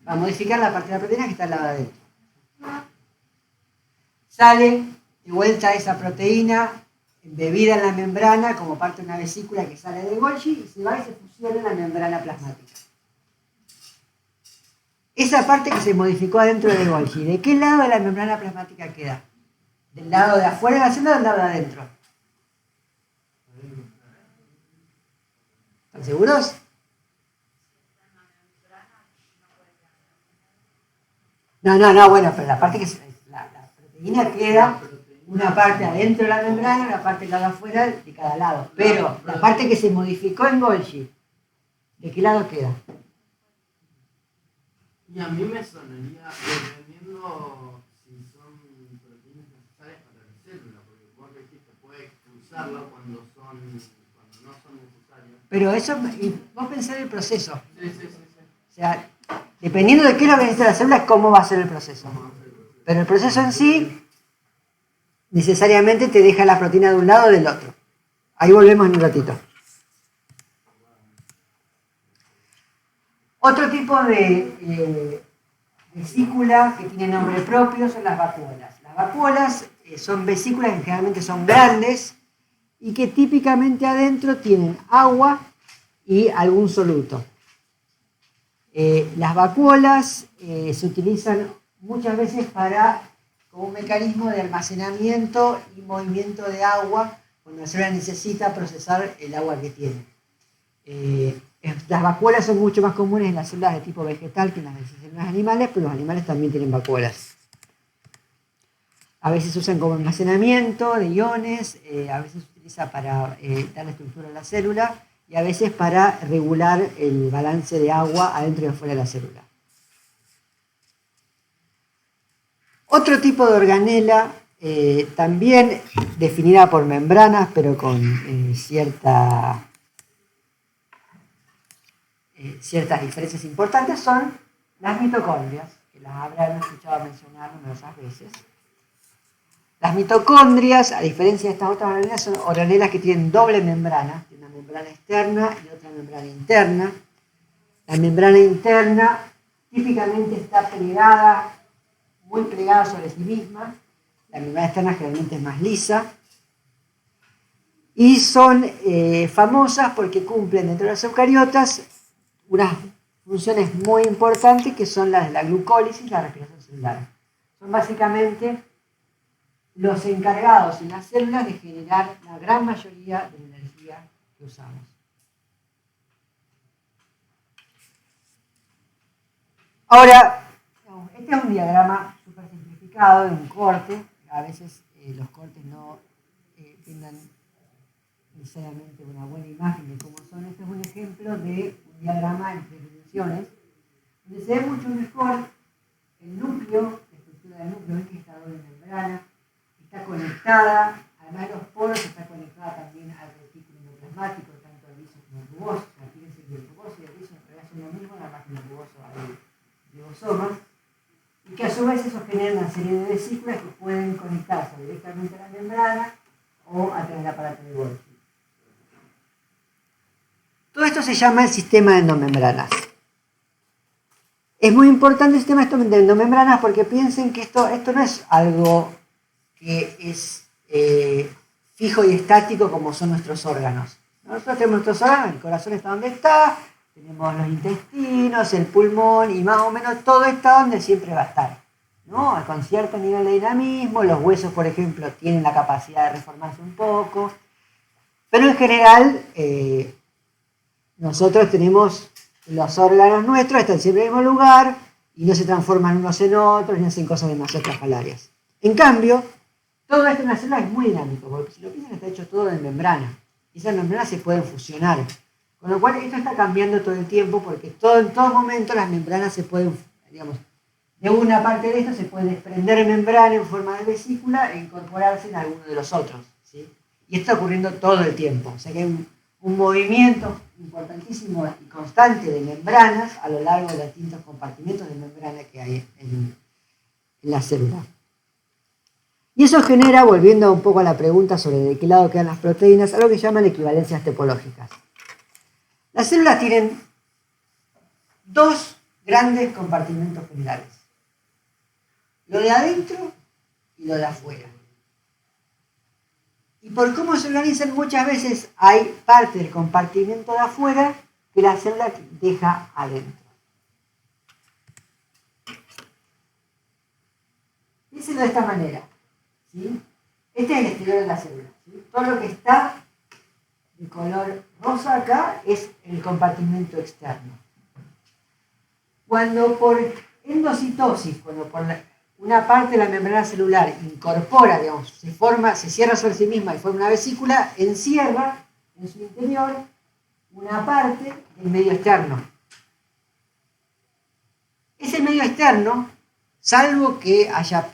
Va a modificar la parte de la proteína que está al lado de adentro. Sale de vuelta esa proteína embebida en la membrana como parte de una vesícula que sale de Golgi y se va y se fusiona en la membrana plasmática. Esa parte que se modificó adentro de Golgi, ¿de qué lado de la membrana plasmática queda? ¿Del lado de afuera de la célula o del lado de adentro? ¿Están seguros? No, bueno, pero la parte que la proteína queda una parte adentro de la membrana y una parte del lado afuera de cada lado. Pero la parte que se modificó en Golgi, ¿de qué lado queda? Y a mí me sonaría, dependiendo si son proteínas necesarias para la célula, porque vos dijiste puede cruzarlo cuando no son necesarias. Pero eso, vos pensás en el proceso. Sí. O sea, dependiendo de qué es lo que necesita la célula, cómo va a ser el proceso. Pero el proceso en sí, necesariamente te deja la proteína de un lado o del otro. Ahí volvemos en un ratito. Otro tipo de vesícula que tiene nombre propio son las vacuolas. Las vacuolas son vesículas que generalmente son grandes y que típicamente adentro tienen agua y algún soluto. Las vacuolas se utilizan muchas veces como un mecanismo de almacenamiento y movimiento de agua cuando la célula necesita procesar el agua que tiene. Las vacuolas son mucho más comunes en las células de tipo vegetal que en las células animales, pero los animales también tienen vacuolas. A veces se usan como almacenamiento de iones, a veces se utiliza para dar estructura a la célula y a veces para regular el balance de agua adentro y afuera de la célula. Otro tipo de organela, también definida por membranas, pero con ciertas diferencias importantes, son las mitocondrias, que las habrán escuchado mencionar numerosas veces. Las mitocondrias, a diferencia de estas otras organelas, son organelas que tienen doble membrana, una membrana externa y otra membrana interna. La membrana interna típicamente está plegada, muy plegada sobre sí misma. La membrana externa generalmente es más lisa. Y son famosas porque cumplen dentro de las eucariotas unas funciones muy importantes que son las de la glucólisis y la respiración celular. Son básicamente los encargados en las células de generar la gran mayoría de la energía que usamos. Ahora, este es un diagrama súper simplificado de un corte. A veces los cortes no brindan necesariamente una buena imagen de cómo son. Este es un ejemplo de un diagrama en 3 dimensiones, donde se ve mucho mejor el núcleo, la estructura del núcleo, ven que está doble membrana, está conectada, además de los poros, está conectada también al retículo endoplasmático, tanto el liso como el rugoso. O sea, fíjense que el rugoso y el liso en realidad son lo mismo, nada más que en el rugoso hay ribosomas, y que a su vez eso genera una serie de vesículas que pueden conectarse directamente a la membrana o a través del aparato de Golgi. Todo esto se llama el sistema de endomembranas. Es muy importante el sistema de endomembranas porque piensen que esto no es algo que es fijo y estático como son nuestros órganos. Nosotros tenemos nuestros órganos, el corazón está donde está, tenemos los intestinos, el pulmón y más o menos todo está donde siempre va a estar, ¿no? Con cierto nivel de dinamismo, los huesos, por ejemplo, tienen la capacidad de reformarse un poco, pero en general nosotros tenemos los órganos nuestros, están siempre en el mismo lugar y no se transforman unos en otros ni hacen cosas demasiado estrafalarias. En cambio, todo esto en la célula es muy dinámico, porque si lo piensan está hecho todo de membrana. Y esas membranas se pueden fusionar. Con lo cual esto está cambiando todo el tiempo, porque en todo momento las membranas se pueden, digamos, de una parte de esto se puede desprender membrana en forma de vesícula e incorporarse en alguno de los otros, ¿sí? Y esto está ocurriendo todo el tiempo. O sea que hay un movimiento importantísimo y constante de membranas a lo largo de los distintos compartimentos de membrana que hay en la célula. Y eso genera, volviendo un poco a la pregunta sobre de qué lado quedan las proteínas, algo que llaman equivalencias topológicas. Las células tienen dos grandes compartimentos generales. Lo de adentro y lo de afuera. Y por cómo se organizan, muchas veces hay parte del compartimento de afuera que la célula deja adentro. Díselo de esta manera, ¿sí? Este es el exterior de la célula, ¿sí? Todo lo que está de color rosa acá es el compartimento externo. Cuando por endocitosis, cuando por una parte de la membrana celular incorpora, digamos, se cierra sobre sí misma y forma una vesícula, encierra en su interior una parte del medio externo. Ese medio externo, salvo que haya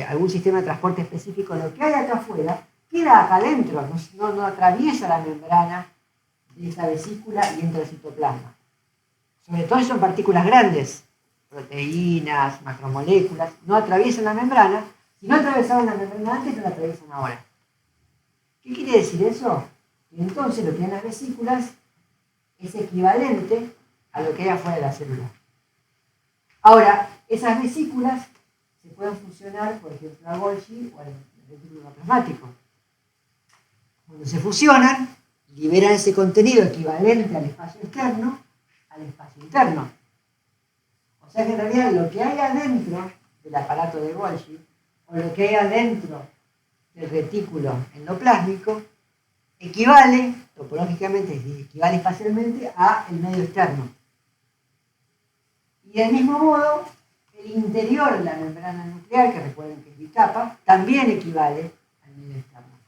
algún sistema de transporte específico, lo que hay acá afuera queda acá adentro, no atraviesa la membrana de esta vesícula y entra al citoplasma. Sobre todo si son partículas grandes, proteínas, macromoléculas, no atraviesan la membrana. Si no atravesaban la membrana antes, no la atraviesan ahora. ¿Qué quiere decir eso? Que entonces lo que hay en las vesículas es equivalente a lo que hay afuera de la célula. Ahora, esas vesículas se pueden fusionar, por ejemplo, a Golgi o al retículo plasmático. Cuando se fusionan, liberan ese contenido equivalente al espacio externo al espacio interno. O sea que en realidad lo que hay adentro del aparato de Golgi o lo que hay adentro del retículo endoplásmico equivale, topológicamente, equivale espacialmente al medio externo. Y del mismo modo, el interior de la membrana nuclear, que recuerden que es bicapa, también equivale al medio externo.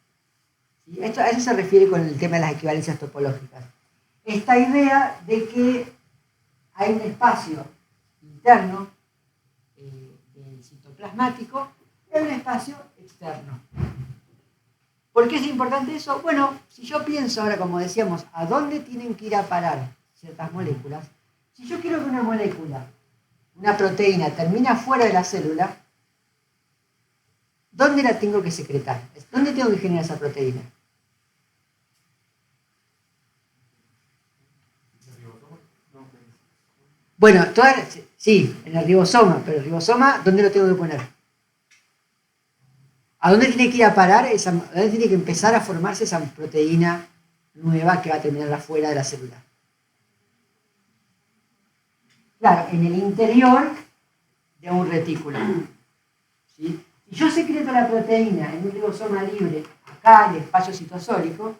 ¿Sí? A eso se refiere con el tema de las equivalencias topológicas. Esta idea de que hay un espacio interno del citoplasmático y un espacio externo. ¿Por qué es importante eso? Bueno, si yo pienso ahora, como decíamos, a dónde tienen que ir a parar ciertas moléculas, si yo quiero que una molécula, una proteína, termine fuera de la célula, ¿dónde la tengo que secretar? ¿Dónde tengo que generar esa proteína? Bueno, sí, en el ribosoma, pero el ribosoma, ¿dónde lo tengo que poner? ¿A dónde tiene que ir a parar? ¿A dónde tiene que empezar a formarse esa proteína nueva que va a terminar afuera de la célula? Claro, en el interior de un retículo. ¿Sí? Si yo secreto la proteína en un ribosoma libre, acá en el espacio citosólico,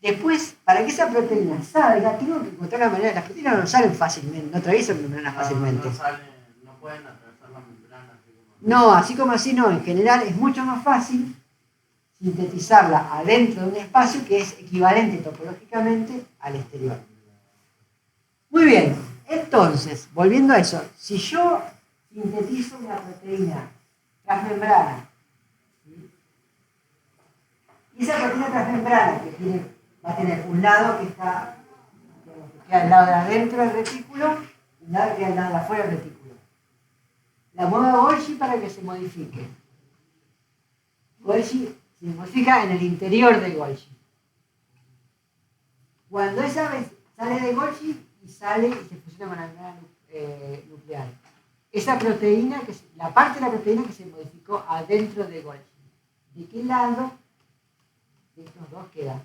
después, para que esa proteína salga, tengo que encontrar una manera. Las proteínas no salen fácilmente, no atraviesan membranas fácilmente. No pueden atravesar la membrana. No, así como así no. En general es mucho más fácil sintetizarla adentro de un espacio que es equivalente topológicamente al exterior. Muy bien, entonces, volviendo a eso, si yo sintetizo una proteína transmembrana, ¿sí? Y esa proteína transmembrana que va a tener un lado que queda al lado de adentro del retículo y un lado que queda al lado de afuera del retículo. La muevo a Golgi para que se modifique. Golgi se modifica en el interior de Golgi. Cuando esa vez sale de Golgi y sale y se fusiona con la membrana nuclear. Esa proteína, la parte de la proteína que se modificó adentro de Golgi, ¿de qué lado de estos dos queda?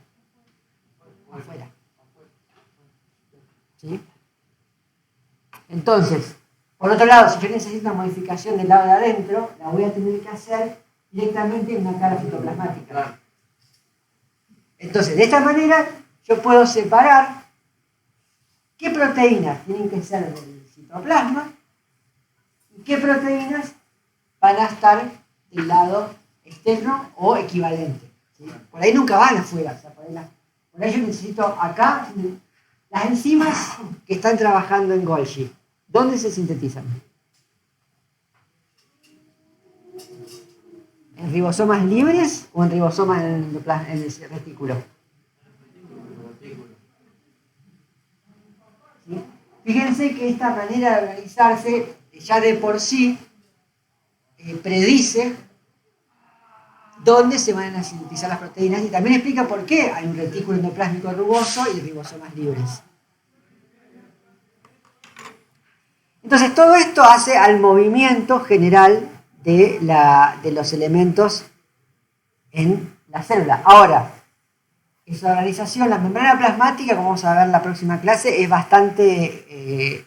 Afuera. ¿Sí? Entonces, por otro lado, si yo necesito una modificación del lado de adentro, la voy a tener que hacer directamente en una cara citoplasmática. Entonces, de esta manera, yo puedo separar qué proteínas tienen que ser del citoplasma y qué proteínas van a estar del lado externo o equivalente. ¿Sí? Por ahí nunca van afuera. O sea, por ahí yo necesito acá las enzimas que están trabajando en Golgi. ¿Dónde se sintetizan? ¿En ribosomas libres o en ribosomas en el retículo? ¿Sí? Fíjense que esta manera de organizarse ya de por sí predice dónde se van a sintetizar las proteínas y también explica por qué hay un retículo endoplásmico rugoso y ribosomas libres. Entonces todo esto hace al movimiento general de los elementos en la célula. Ahora, esa organización, la membrana plasmática, como vamos a ver en la próxima clase, es bastante...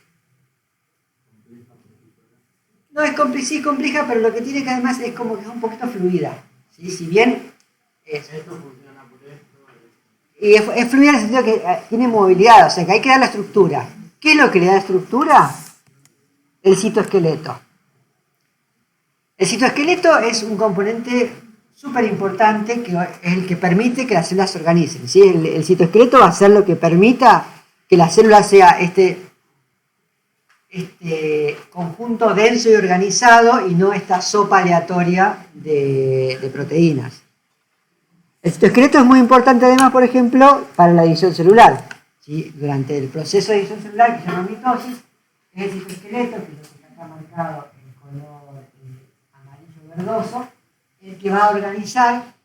no es sí compleja, pero lo que tiene que además es como que es un poquito fluida. ¿Sí? Si bien... Esto funciona por esto. Y es fluida en el sentido que tiene movilidad, o sea que hay que dar la estructura. ¿Qué es lo que le da estructura? El citoesqueleto. El citoesqueleto es un componente súper importante que es el que permite que las células se organicen. ¿Sí? El citoesqueleto va a ser lo que permita que la célula sea este conjunto denso y organizado y no esta sopa aleatoria de proteínas. El citoesqueleto es muy importante además, por ejemplo, para la división celular. ¿Sí? Durante el proceso de división celular, que se llama mitosis, es el citoesqueleto, que es lo que está acá marcado en color amarillo verdoso, el que va a organizar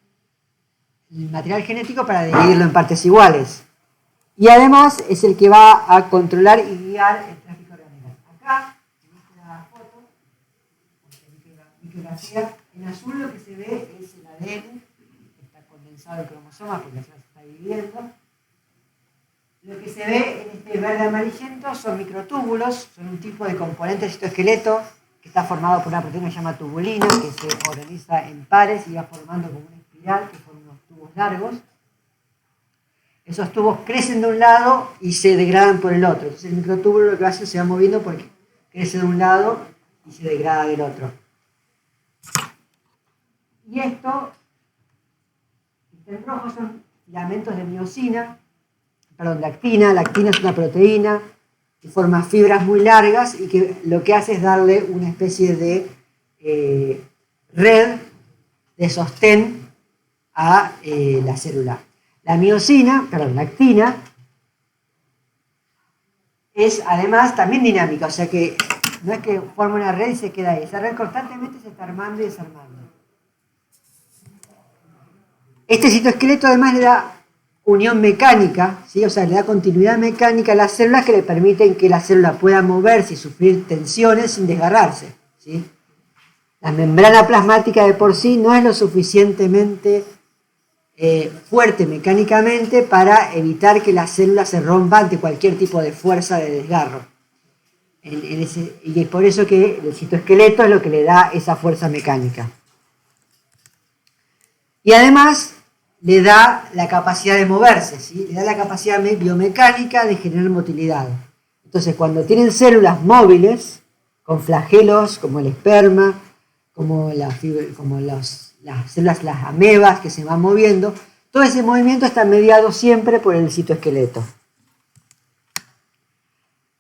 el material genético para dividirlo en partes iguales. Y además es el que va a controlar y guiar el tráfico organelal. Acá, en esta foto, micrografía, en azul lo que se ve es el ADN, que está condensado en cromosomas porque la célula se está dividiendo. Lo que se ve en este verde amarillento son microtúbulos, son un tipo de componente del citoesqueleto que está formado por una proteína que se llama tubulina, que se organiza en pares y va formando como una espiral, que son unos tubos largos. Esos tubos crecen de un lado y se degradan por el otro. Entonces el microtúbulo lo que hace se va moviendo porque crece de un lado y se degrada del otro. Y esto, en rojo son filamentos de miosina, perdón, lactina. Lactina es una proteína que forma fibras muy largas y que lo que hace es darle una especie de red de sostén a la célula. La miosina, perdón, lactina, es además también dinámica, o sea que no es que forma una red y se queda ahí. Esa red constantemente se está armando y desarmando. Este citoesqueleto además le da unión mecánica, ¿sí? O sea, le da continuidad mecánica a las células que le permiten que la célula pueda moverse y sufrir tensiones sin desgarrarse, ¿sí? La membrana plasmática de por sí no es lo suficientemente fuerte mecánicamente para evitar que la célula se rompa ante cualquier tipo de fuerza de desgarro. Y es por eso que el citoesqueleto es lo que le da esa fuerza mecánica. Y además le da la capacidad de moverse, ¿sí? Le da la capacidad biomecánica de generar motilidad. Entonces, cuando tienen células móviles, con flagelos como el esperma, como las células, las amebas que se van moviendo, todo ese movimiento está mediado siempre por el citoesqueleto.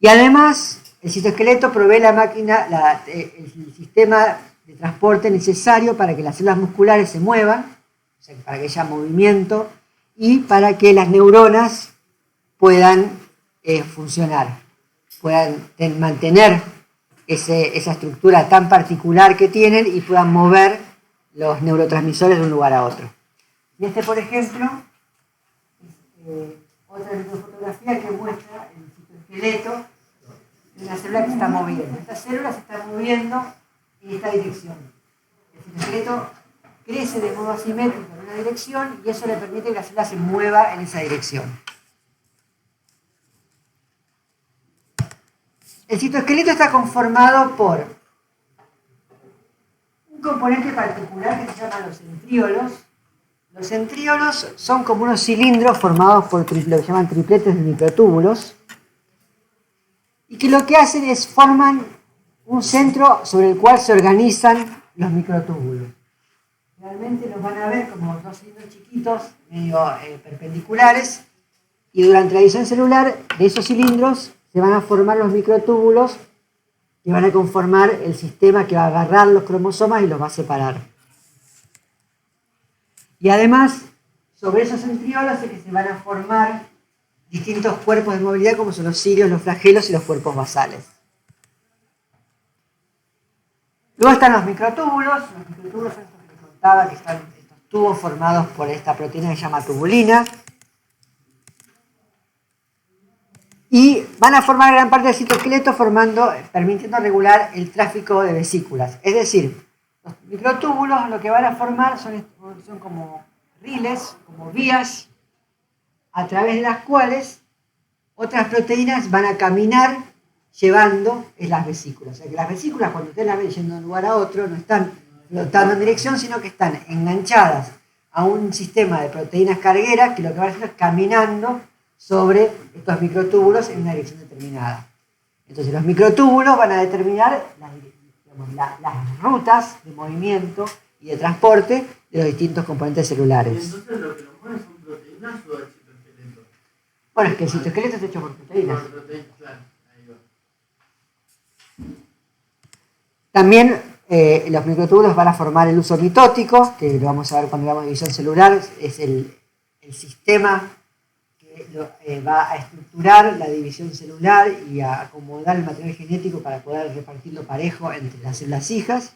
Y además, el citoesqueleto provee la máquina, el sistema de transporte necesario para que las células musculares se muevan, o sea, para que haya movimiento y para que las neuronas puedan funcionar, puedan mantener esa estructura tan particular que tienen y puedan mover los neurotransmisores de un lugar a otro. Y por ejemplo, es otra fotografía que muestra el citoesqueleto de una célula que se está moviendo. Esta célula se está moviendo en esta dirección. El citoesqueleto crece de modo asimétrico en una dirección y eso le permite que la célula se mueva en esa dirección. El citoesqueleto está conformado por un componente particular que se llama los centríolos. Los centríolos son como unos cilindros formados por lo que se llaman tripletes de microtúbulos y que lo que hacen es forman un centro sobre el cual se organizan los microtúbulos. Realmente los van a ver como dos cilindros chiquitos, medio perpendiculares, y durante la división celular de esos cilindros se van a formar los microtúbulos que van a conformar el sistema que va a agarrar los cromosomas y los va a separar. Y además, sobre esos centriolos es que se van a formar distintos cuerpos de movilidad como son los cilios, los flagelos y los cuerpos basales. Luego están los microtúbulos. Los microtúbulos son estos que les contaba, que están estos tubos formados por esta proteína que se llama tubulina. Y van a formar gran parte del citoesqueleto permitiendo regular el tráfico de vesículas. Es decir, los microtúbulos lo que van a formar son como riles, como vías, a través de las cuales otras proteínas van a caminar llevando las vesículas. O sea que las vesículas, cuando ustedes las ven yendo de un lugar a otro, no están flotando en dirección, sino que están enganchadas a un sistema de proteínas cargueras que lo que van a hacer es caminando sobre estos microtúbulos en una dirección determinada. Entonces los microtúbulos van a determinar las rutas de movimiento y de transporte de los distintos componentes celulares. ¿Y entonces lo que lo mueve son proteínas o el citoesqueleto? Bueno, es que el citoesqueleto está hecho por proteínas. Por proteínas, claro. Ahí va. También los microtúbulos van a formar el uso mitótico, que lo vamos a ver cuando veamos división celular, es el sistema que va a estructurar la división celular y a acomodar el material genético para poder repartirlo parejo entre las células hijas.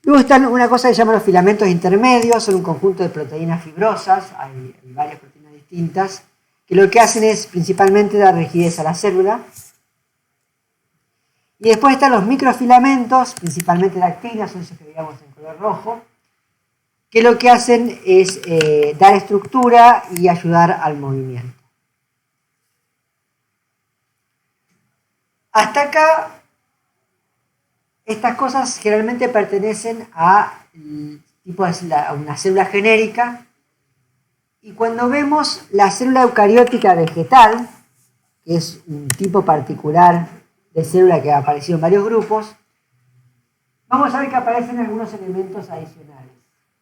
Luego están una cosa que se llaman los filamentos intermedios, son un conjunto de proteínas fibrosas, hay varias proteínas distintas, que lo que hacen es principalmente dar rigidez a la célula. Y después están los microfilamentos, principalmente la actina, son esos que veíamos en color rojo, que lo que hacen es dar estructura y ayudar al movimiento. Hasta acá, estas cosas generalmente pertenecen a una célula genérica, y cuando vemos la célula eucariótica vegetal, que es un tipo particular de célula que ha aparecido en varios grupos, vamos a ver que aparecen algunos elementos adicionales.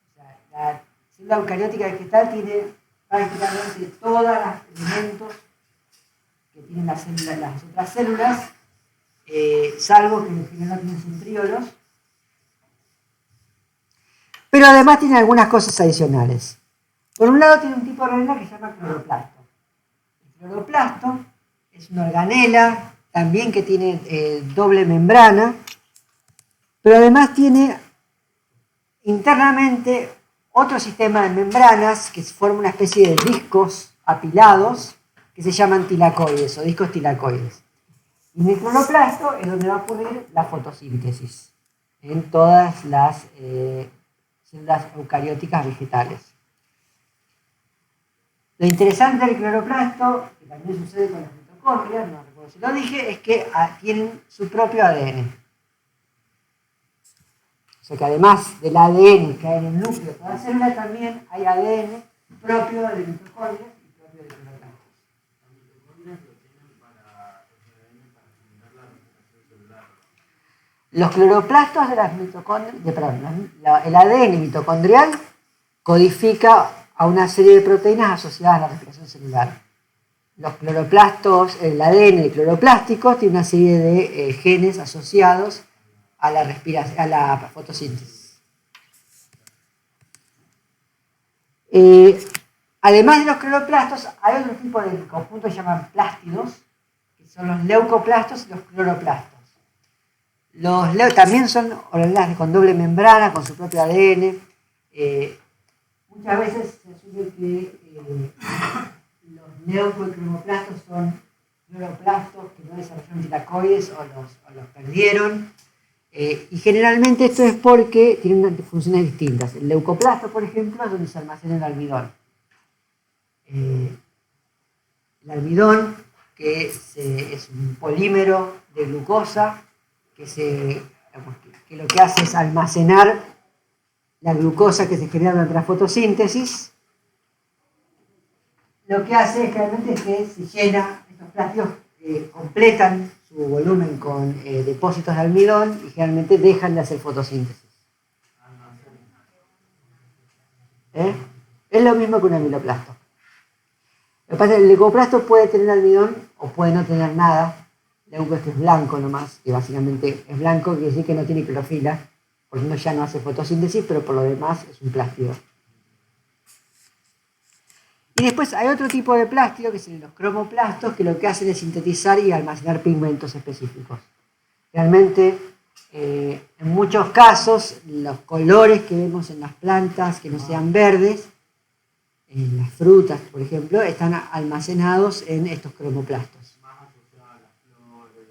O sea, la célula eucariótica vegetal tiene prácticamente todos los elementos que tienen las otras células, salvo que en general tienen centriolos, pero además tiene algunas cosas adicionales. Por un lado tiene un tipo de organela que se llama cloroplasto. El cloroplasto es una organela también que tiene doble membrana, pero además tiene internamente otro sistema de membranas que forma una especie de discos apilados que se llaman tilacoides o discos tilacoides. Y en el cloroplasto es donde va a ocurrir la fotosíntesis en todas las células eucarióticas vegetales. Lo interesante del cloroplasto, que también sucede con las mitocondrias, no recuerdo si lo dije, es que tienen su propio ADN. O sea que además del ADN que hay en el núcleo de toda célula, también hay ADN propio de mitocondrias y propio de cloroplastos. Las mitocondrias lo tienen para generar la replicación celular. Los cloroplastos de las mitocondrias, el ADN mitocondrial codifica a una serie de proteínas asociadas a la replicación celular. Los cloroplastos, el ADN cloroplástico tiene una serie de genes asociados a la fotosíntesis. Además de los cloroplastos, hay otro tipo de conjuntos que se llaman plástidos, que son los leucoplastos y los cloroplastos. También son organelas con doble membrana, con su propio ADN. Muchas veces se asume que los leuco y cloroplastos son cloroplastos que no desarrollaron tilacoides o los perdieron. Y generalmente esto es porque tienen unas funciones distintas. El leucoplasto, por ejemplo, es donde se almacena el almidón. El almidón, que es un polímero de glucosa, que lo que hace es almacenar la glucosa que se genera durante la fotosíntesis. Lo que hace realmente es que se llena, estos plástidos completan su volumen con depósitos de almidón y generalmente dejan de hacer fotosíntesis. Es lo mismo que un amiloplasto. Lo que pasa es que el leucoplasto puede tener almidón o puede no tener nada. Leuco es que es blanco nomás, que básicamente es blanco, quiere decir que no tiene clorofila, por lo tanto ya no hace fotosíntesis, pero por lo demás es un plástido. Y después hay otro tipo de plástido, que son los cromoplastos, que lo que hacen es sintetizar y almacenar pigmentos específicos. Realmente, en muchos casos, los colores que vemos en las plantas que no sean verdes, en las frutas, por ejemplo, están almacenados en estos cromoplastos. Más asociado a las flores.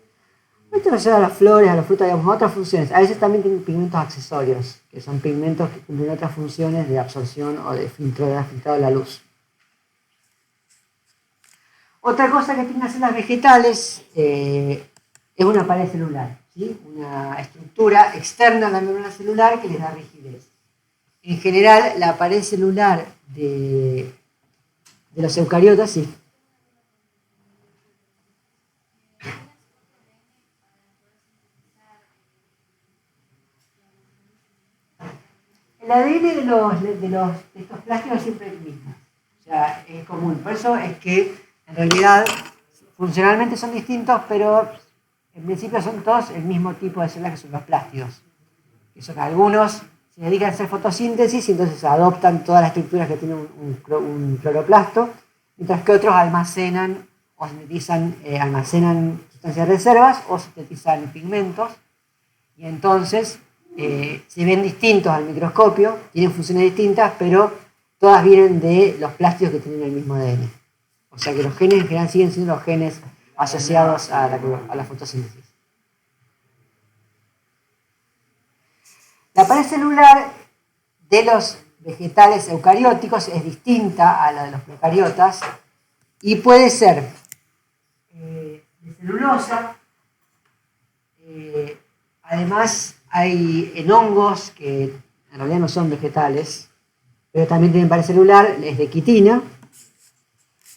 Esto lo lleva a las flores, a las frutas, digamos, a otras funciones. A veces también tienen pigmentos accesorios, que son pigmentos que cumplen otras funciones de absorción o de filtrado de la luz. Otra cosa que tienen las células vegetales es una pared celular, ¿sí? Una estructura externa a la membrana celular que les da rigidez. En general, la pared celular de los eucariotas, sí. El ADN de estos plásticos siempre es el mismo. O sea, es común. Por eso es que, en realidad, funcionalmente son distintos, pero en principio son todos el mismo tipo de células que son los plásticos. Que son algunos se dedican a hacer fotosíntesis y entonces adoptan todas las estructuras que tiene un cloroplasto, mientras que otros almacenan o sintetizan, almacenan sustancias de reservas o sintetizan pigmentos, y entonces se ven distintos al microscopio, tienen funciones distintas, pero todas vienen de los plásticos que tienen el mismo ADN. O sea que los genes en general siguen siendo los genes asociados a la fotosíntesis. La pared celular de los vegetales eucarióticos es distinta a la de los procariotas y puede ser de celulosa. Además, hay en hongos que en realidad no son vegetales, pero también tienen pared celular, es de quitina,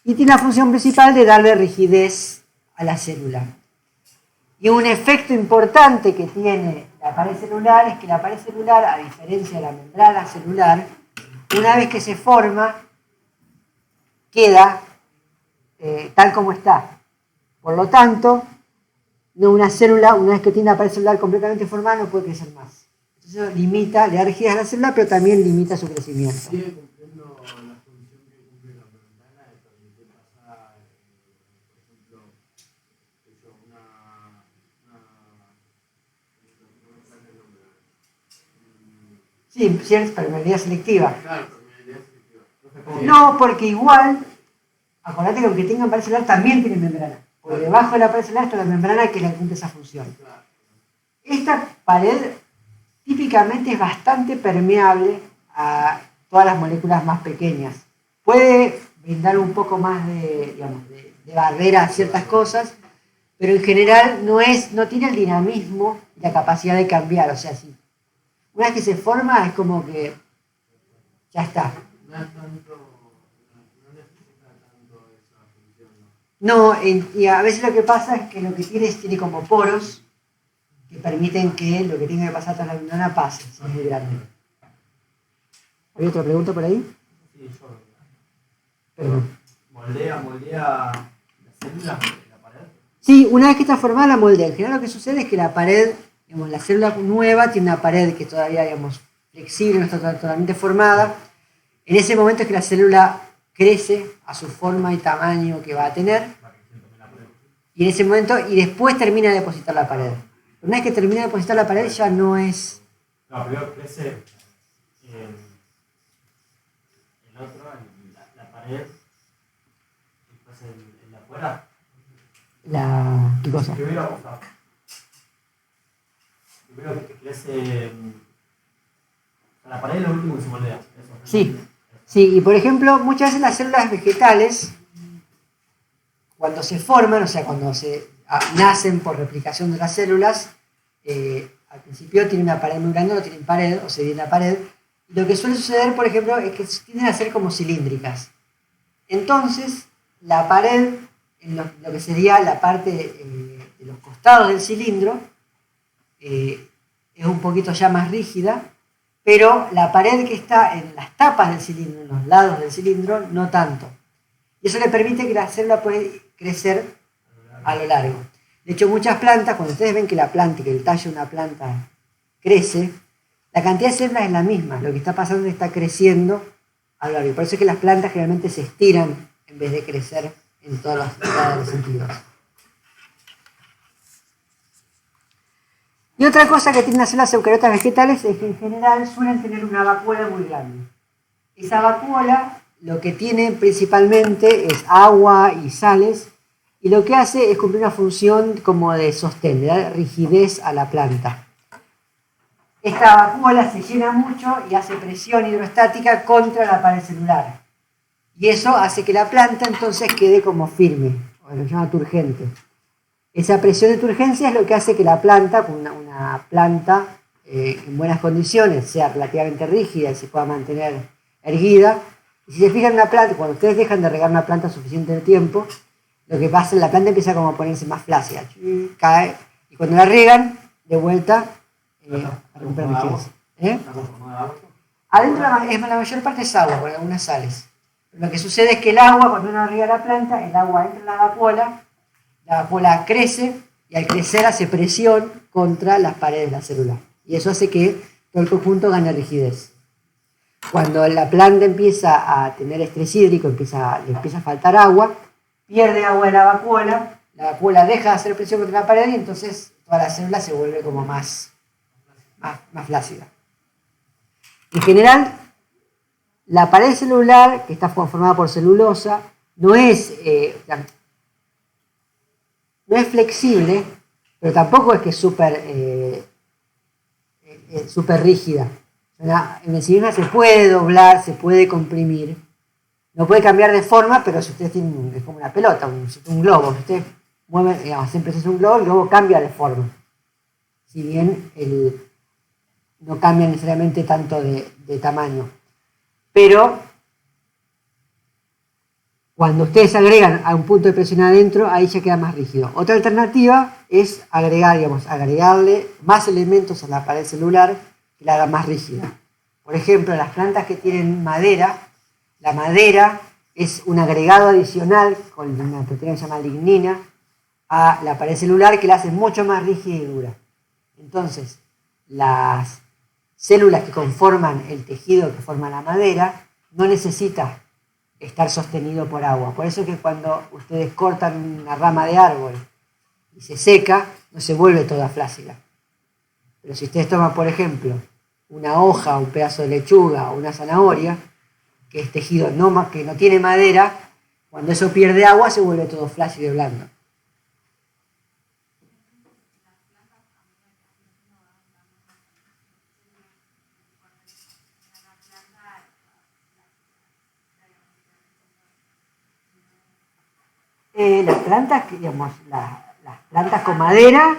y tiene la función principal de darle rigidez a la célula. Y un efecto importante que tiene la pared celular es que la pared celular, a diferencia de la membrana celular, una vez que se forma, queda tal como está. Por lo tanto, una célula, una vez que tiene la pared celular completamente formada, no puede crecer más. Entonces eso limita, le da rigidez a la célula, pero también limita su crecimiento. Sigue cumpliendo la función que cumple la membrana de permitir pasar, por ejemplo, Sí, cierta permeabilidad selectiva. Claro, permeabilidad selectiva. No, porque igual, acordate que aunque tengan pared celular también tienen membrana. Por debajo de la pared celular está la membrana que le cumple esa función. Esta pared típicamente es bastante permeable a todas las moléculas más pequeñas. Puede brindar un poco más de barrera a ciertas cosas, pero en general no tiene el dinamismo y la capacidad de cambiar. O sea, si una vez que se forma es como que ya está. No es tanto, no necesita tanto esa función, No, y a veces lo que pasa es que lo que tiene como poros que permiten que lo que tenga que pasar tras la membrana pase, si es muy grande. ¿Hay otra pregunta por ahí? Sí, yo. Perdón. ¿Moldea las células de la pared? Sí, una vez que está formada la moldea. En general lo que sucede es que la pared, digamos, la célula nueva tiene una pared que todavía, digamos, flexible, no está totalmente formada. En ese momento es que la célula crece a su forma y tamaño que va a tener. Y en ese momento, y después termina de depositar la pared. Una vez que termina de depositar la pared ya no es... No, primero crece el otro, la pared, después el de afuera. ¿Qué cosa? Primero que crece la pared es lo último que se moldea. Eso. Sí, sí, y por ejemplo, muchas veces las células vegetales, cuando se forman, o sea, cuando nacen por replicación de las células, al principio tienen una pared muy grande, no tienen pared, o se divide la pared. Y lo que suele suceder, por ejemplo, es que tienden a ser como cilíndricas. Entonces, la pared, en lo que sería la parte de los costados del cilindro, es un poquito ya más rígida, pero la pared que está en las tapas del cilindro, en los lados del cilindro, no tanto. Y eso le permite que la célula puede crecer a lo largo. De hecho, muchas plantas, cuando ustedes ven que la planta, que el tallo de una planta crece, la cantidad de células es la misma. Lo que está pasando es que está creciendo a lo largo. Y por eso es que las plantas generalmente se estiran en vez de crecer en todos los sentidos. Y otra cosa que tienen las células eucariotas vegetales es que en general suelen tener una vacuola muy grande. Esa vacuola lo que tiene principalmente es agua y sales, y lo que hace es cumplir una función como de sostén, de dar rigidez a la planta. Esta vacuola se llena mucho y hace presión hidrostática contra la pared celular. Y eso hace que la planta entonces quede como firme, o lo llama turgente. Esa presión de turgencia es lo que hace que la planta, una planta en buenas condiciones, sea relativamente rígida y se pueda mantener erguida. Y si se fijan en una planta, cuando ustedes dejan de regar una planta suficiente tiempo, lo que pasa es que la planta empieza como a ponerse más flácida, cae, y cuando la riegan, de vuelta, recupera rigidez. Adentro la mayor parte es agua, con algunas sales. Lo que sucede es que el agua, cuando uno riega la planta, el agua entra en la vacuola crece, y al crecer hace presión contra las paredes de la célula. Y eso hace que todo el conjunto gane rigidez. Cuando la planta empieza a tener estrés hídrico, le empieza a faltar agua, pierde agua de la vacuola deja de hacer presión contra la pared y entonces toda la célula se vuelve como más flácida. En general, la pared celular, que está formada por celulosa, no es flexible, pero tampoco es que es súper rígida. En el sí misma se puede doblar, se puede comprimir. No puede cambiar de forma, pero si ustedes tienen, es como una pelota, un globo. Si ustedes mueven, siempre es un globo, el globo cambia de forma. Si bien no cambia necesariamente tanto de tamaño. Pero cuando ustedes agregan a un punto de presión adentro, ahí ya queda más rígido. Otra alternativa es agregarle más elementos a la pared celular que la haga más rígida. Por ejemplo, las plantas que tienen madera, la madera es un agregado adicional con una proteína que se llama lignina a la pared celular que la hace mucho más rígida y dura. Entonces, las células que conforman el tejido que forma la madera no necesita estar sostenido por agua. Por eso es que cuando ustedes cortan una rama de árbol y se seca, no se vuelve toda flácida. Pero si ustedes toman, por ejemplo, una hoja, un pedazo de lechuga o una zanahoria, que es tejido que no tiene madera, cuando eso pierde agua se vuelve todo flácido y blando. Las plantas, las plantas con madera,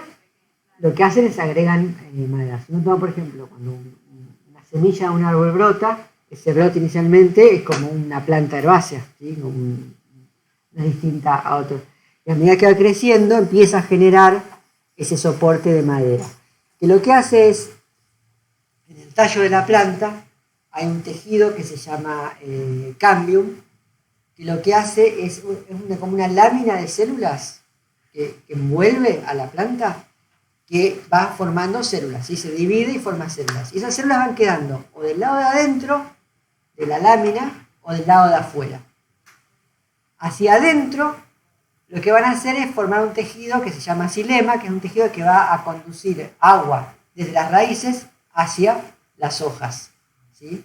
lo que hacen es agregan madera. Si uno toma, por ejemplo, cuando una semilla de un árbol brota, ese brote inicialmente es como una planta herbácea, ¿sí? No es distinta a otro. Y a medida que va creciendo, empieza a generar ese soporte de madera. Que lo que hace es, en el tallo de la planta, hay un tejido que se llama cambium, que lo que hace es como una lámina de células que envuelve a la planta, que va formando células, ¿sí? Se divide y forma células. Y esas células van quedando o del lado de adentro de la lámina o del lado de afuera. Hacia adentro, lo que van a hacer es formar un tejido que se llama xilema, que es un tejido que va a conducir agua desde las raíces hacia las hojas, ¿sí?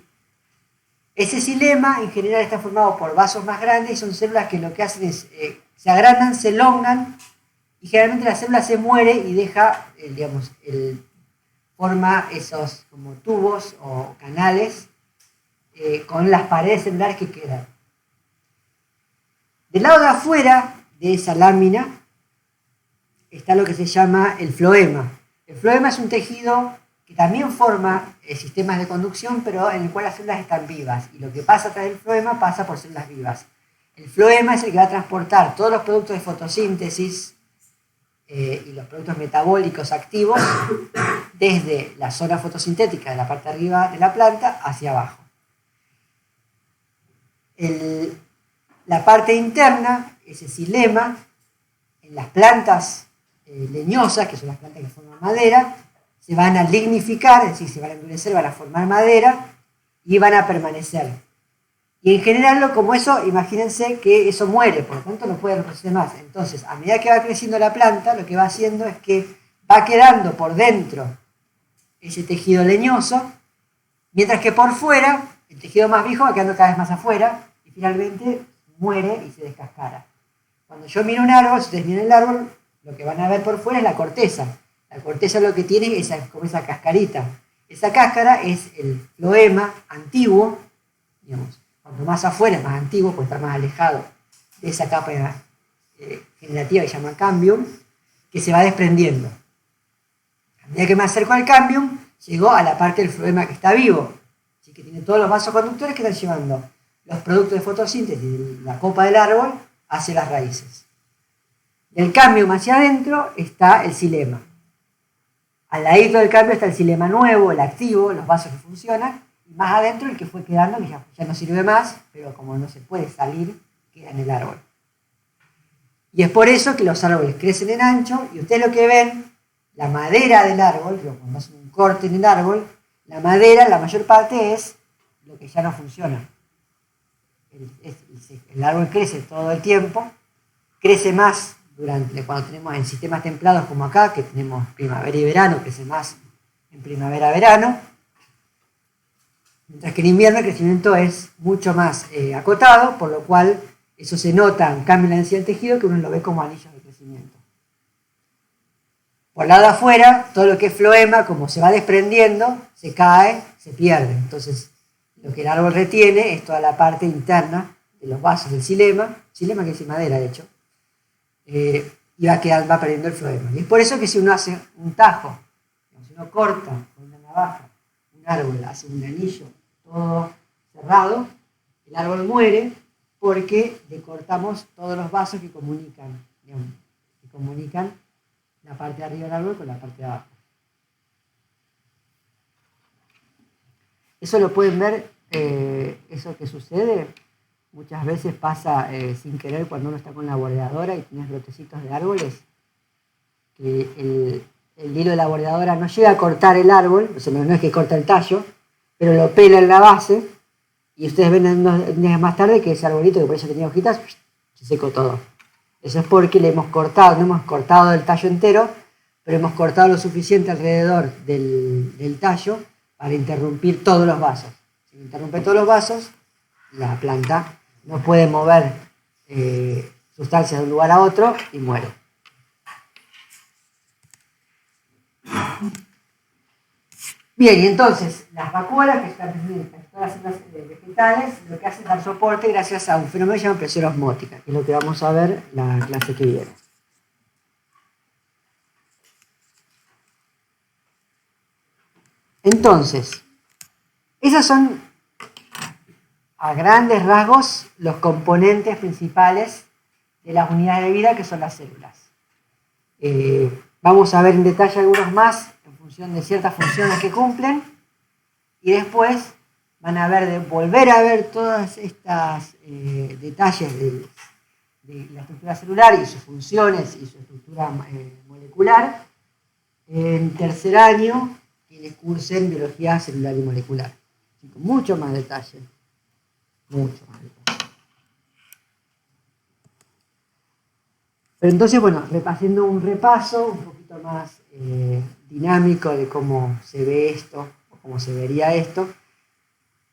Ese xilema en general está formado por vasos más grandes y son células que lo que hacen es se agrandan, se elongan y generalmente la célula se muere y deja, forma esos como tubos o canales con las paredes celulares que quedan. Del lado de afuera de esa lámina está lo que se llama el floema. El floema es un tejido que también forma sistemas de conducción, pero en el cual las células están vivas. Y lo que pasa a través del floema pasa por células vivas. El floema es el que va a transportar todos los productos de fotosíntesis y los productos metabólicos activos desde la zona fotosintética de la parte de arriba de la planta hacia abajo. La parte interna, ese xilema, en las plantas leñosas, que son las plantas que forman madera, se van a lignificar, es decir, se van a endurecer, van a formar madera y van a permanecer. Y en general, como eso, imagínense que eso muere, por lo tanto no puede reproducirse más. Entonces, a medida que va creciendo la planta, lo que va haciendo es que va quedando por dentro ese tejido leñoso, mientras que por fuera, el tejido más viejo va quedando cada vez más afuera y y finalmente muere y se descascara. Cuando yo miro un árbol, si ustedes miran el árbol, lo que van a ver por fuera es la corteza. La corteza lo que tiene es como esa cascarita. Esa cáscara es el floema antiguo, digamos. Cuanto más afuera es más antiguo, pues está más alejado de esa capa generativa que se llama cambium, que se va desprendiendo. A medida que me acerco al cambium, llegó a la parte del floema que está vivo, así que tiene todos los vasoconductores que están llevando los productos de fotosíntesis de la copa del árbol hacia las raíces. Del cambium hacia adentro está el xilema. Al ladito del cambio está el xilema nuevo, el activo, los vasos que funcionan, y más adentro el que fue quedando, que ya no sirve más, pero como no se puede salir, queda en el árbol. Y es por eso que los árboles crecen en ancho, y ustedes lo que ven, la madera del árbol, cuando hacen un corte en el árbol, la madera, la mayor parte es lo que ya no funciona. El árbol crece todo el tiempo, crece más cuando tenemos en sistemas templados como acá, que tenemos primavera y verano, crece más en primavera-verano, mientras que en invierno el crecimiento es mucho más acotado, por lo cual eso se nota en cambio en la densidad del tejido, que uno lo ve como anillos de crecimiento. Por el lado de afuera, todo lo que es floema, como se va desprendiendo, se cae, se pierde. Entonces, lo que el árbol retiene es toda la parte interna de los vasos del xilema que es de madera, de hecho, y va perdiendo el floema. Y es por eso que si uno hace un tajo, si uno corta con una navaja un árbol, hace un anillo todo cerrado, el árbol muere porque le cortamos todos los vasos que comunican la parte de arriba del árbol con la parte de abajo. Eso lo pueden ver, eso que sucede muchas veces pasa sin querer cuando uno está con la bordeadora y tienes brotecitos de árboles, que el hilo de la bordeadora no llega a cortar el árbol, o sea, no es que corta el tallo, pero lo pela en la base, y ustedes ven unos días más tarde que ese arbolito que por eso tenía hojitas, se secó todo. Eso es porque le hemos cortado, no hemos cortado el tallo entero, pero hemos cortado lo suficiente alrededor del tallo para interrumpir todos los vasos. Si interrumpe todos los vasos, la planta no puede mover sustancias de un lugar a otro y muere. Bien, y entonces las vacuolas, que están presentes en todas las células vegetales, lo que hacen es dar soporte gracias a un fenómeno que se llama presión osmótica, que es lo que vamos a ver la clase que viene. Entonces, esos son, a grandes rasgos, los componentes principales de las unidades de vida, que son las células. Vamos a ver en detalle algunos más, en función de ciertas funciones que cumplen, y después van a volver a ver todos estos detalles de la estructura celular y sus funciones y su estructura molecular en tercer año, quienes cursen biología celular y molecular. Así, con mucho más detalle. Mucho más detalle. Pero entonces, bueno, haciendo un repaso un poquito más dinámico de cómo se ve esto, o cómo se vería esto,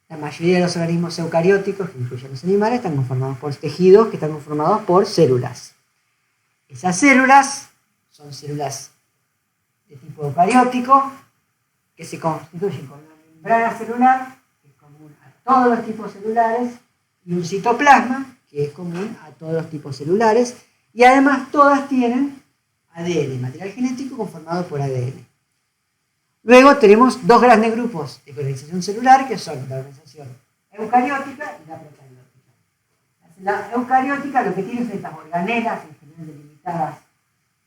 la mayoría de los organismos eucarióticos, que incluyen los animales, están conformados por tejidos que están conformados por células. Esas células son células de tipo eucariótico, que se constituyen con una membrana celular, que es común a todos los tipos celulares, y un citoplasma, que es común a todos los tipos celulares, y además todas tienen ADN, material genético conformado por ADN. Luego tenemos dos grandes grupos de organización celular, que son la organización eucariótica y la procariótica. La eucariótica lo que tiene son estas organelas, en general delimitadas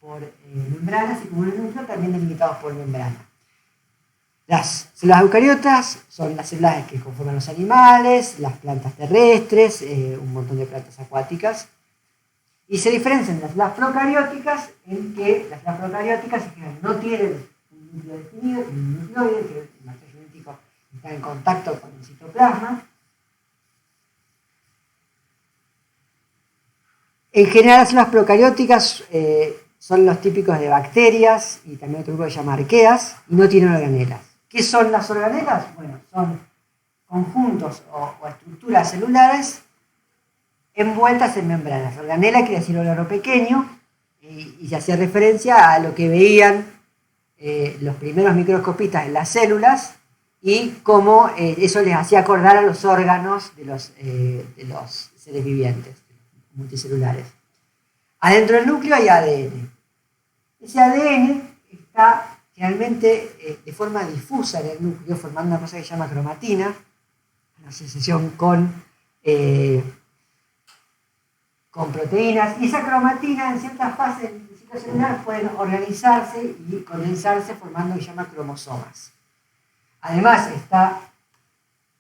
por membranas, y como el núcleo también delimitados por membranas. Las células eucariotas son las células que conforman los animales, las plantas terrestres, un montón de plantas acuáticas, y se diferencian de las células procarióticas en que las células procarióticas no tienen un núcleo definido, un nucleoide, que el material genético está en contacto con el citoplasma. En general, las células procarióticas son los típicos de bacterias y también otro grupo que se llama arqueas, y no tienen organelas. ¿Qué son las organelas? Bueno, son conjuntos o estructuras celulares envueltas en membranas. Organela quiere decir órgano pequeño, y se hacía referencia a lo que veían los primeros microscopistas en las células, y cómo eso les hacía acordar a los órganos de los seres vivientes, multicelulares. Adentro del núcleo hay ADN. Ese ADN está generalmente de forma difusa en el núcleo, formando una cosa que se llama cromatina, en asociación con proteínas, y esa cromatina en ciertas fases del ciclo celular pueden organizarse y condensarse formando lo que se llama cromosomas. Además está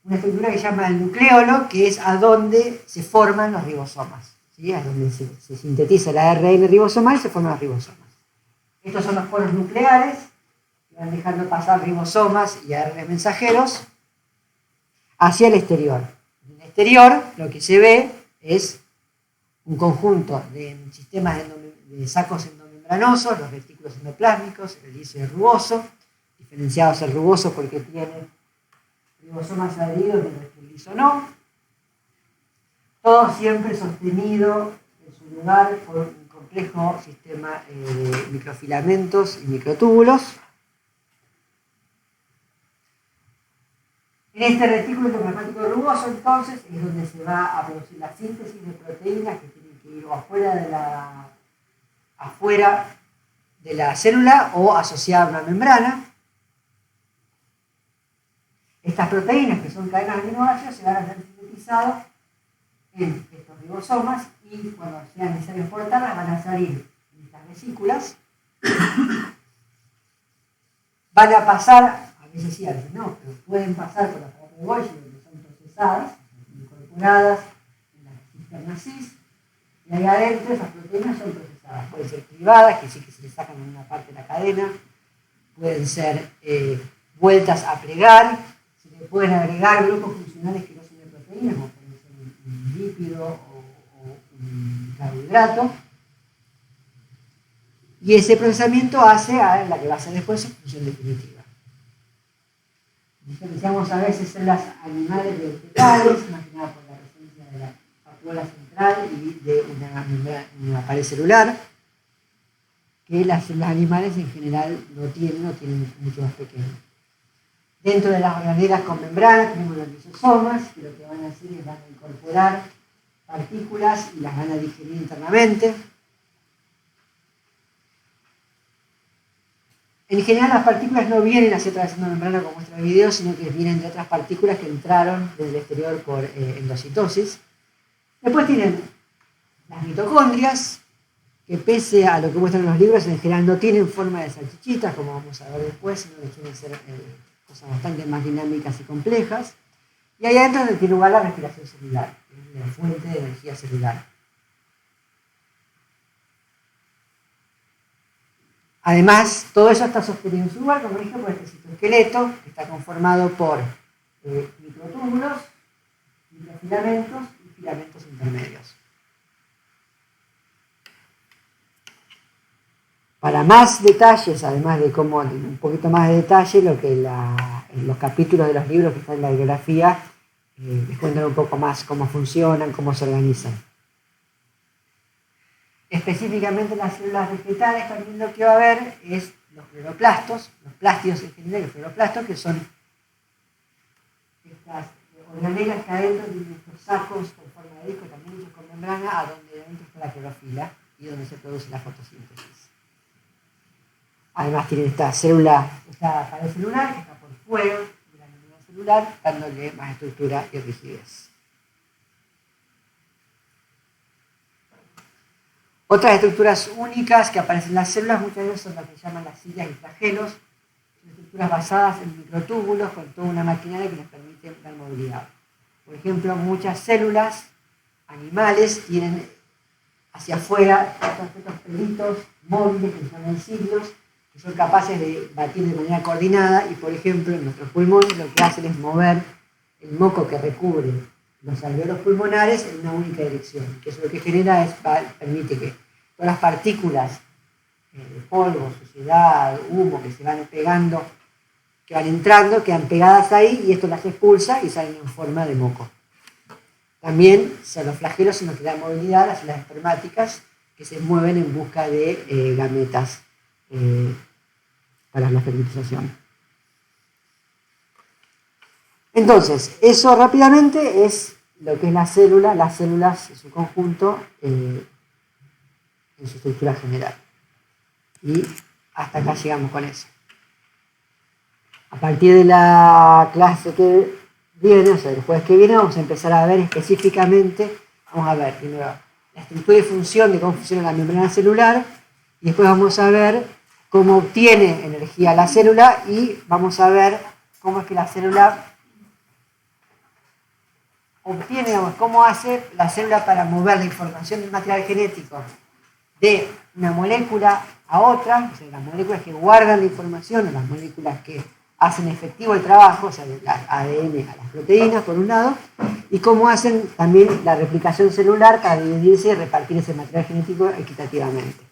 una estructura que se llama el nucleolo, que es a donde se forman los ribosomas, ¿sí? Es donde se sintetiza el ARN ribosomal y se forman los ribosomas. Estos son los poros nucleares, que van dejando pasar ribosomas y ARN mensajeros hacia el exterior. En el exterior lo que se ve es un conjunto de sistemas de sacos endomembranosos, los retículos endoplásmicos, el liso y el rugoso, diferenciados el rugoso porque tiene ribosomas adheridos, mientras que el liso no. Todo siempre sostenido en su lugar por un complejo sistema de microfilamentos y microtúbulos. En este retículo endoplasmático rugoso, entonces, es donde se va a producir la síntesis de proteínas que tienen que ir o afuera de la célula o asociadas a una membrana. Estas proteínas, que son cadenas de aminoácidos, se van a ser sintetizadas en estos ribosomas, y cuando sea necesario exportarlas van a salir en estas vesículas. Van a pasar, a veces sí, a veces no, pero pueden pasar por las capas de Golgi, donde son procesadas, incorporadas en las cisternas cis, y ahí adentro esas proteínas son procesadas. Pueden ser privadas, que sí que se le sacan en una parte de la cadena, pueden ser vueltas a plegar, se le pueden agregar grupos funcionales que no son de proteínas, como pueden ser un lípido o un carbohidrato. Y ese procesamiento hace a la que va a ser después su función definitiva. Diferenciamos a veces células animales de vegetales, más que nada por la presencia de la vacuola central y de una pared celular, que las células animales en general no tienen mucho más pequeño. Dentro de las organelas con membrana tenemos los lisosomas, que lo que van a hacer es van a incorporar partículas y las van a digerir internamente. En general las partículas no vienen hacia atravesando la membrana como muestra el video, sino que vienen de otras partículas que entraron desde el exterior por endocitosis. Después tienen las mitocondrias, que pese a lo que muestran los libros, en general no tienen forma de salchichitas, como vamos a ver después, sino que suelen ser cosas bastante más dinámicas y complejas. Y ahí adentro donde tiene lugar la respiración celular, que es la fuente de energía celular. Además, todo eso está sostenido en su lugar, como dije, por este citoesqueleto, que está conformado por microtúbulos, microfilamentos y filamentos intermedios. Para más detalles, además de cómo, un poquito más de detalle, lo que en los capítulos de los libros que están en la bibliografía les cuentan un poco más cómo funcionan, cómo se organizan. Específicamente en las células vegetales, también lo que va a haber es los cloroplastos, los plastios en general, los cloroplastos, que son estas organelas que adentro tienen estos sacos con forma de disco, también hechos con membrana, a donde adentro está la clorofila y donde se produce la fotosíntesis. Además tienen esta pared celular que está por fuera de la membrana celular, dándole más estructura y rigidez. Otras estructuras únicas que aparecen en las células muchas veces son las que se llaman las cilias y flagelos, son estructuras basadas en microtúbulos con toda una maquinaria que les permite dar movilidad. Por ejemplo, muchas células animales tienen hacia afuera estos pelitos móviles que se llaman cilios, que son capaces de batir de manera coordinada y, por ejemplo, en nuestros pulmones lo que hacen es mover el moco que recubre los alveolos pulmonares en una única dirección, que eso lo que genera es, permite que todas las partículas de polvo, suciedad, humo que se van pegando, que van entrando, quedan pegadas ahí y esto las expulsa y salen en forma de moco. También son los flagelos son los que dan movilidad a las células espermáticas que se mueven en busca de gametas para la fertilización. Entonces, eso rápidamente es lo que es la célula, las células en su conjunto en su estructura general. Y hasta acá llegamos con eso. A partir de la clase que viene, o sea, el jueves que viene, vamos a empezar a ver específicamente, vamos a ver primero la estructura y función de cómo funciona la membrana celular, y después vamos a ver cómo obtiene energía la célula, y vamos a ver cómo es que la célula obtiene, digamos, cómo hace la célula para mover la información del material genético de una molécula a otra, o sea, las moléculas que guardan la información, o las moléculas que hacen efectivo el trabajo, o sea, del ADN a las proteínas, por un lado, y cómo hacen también la replicación celular para dividirse y repartir ese material genético equitativamente.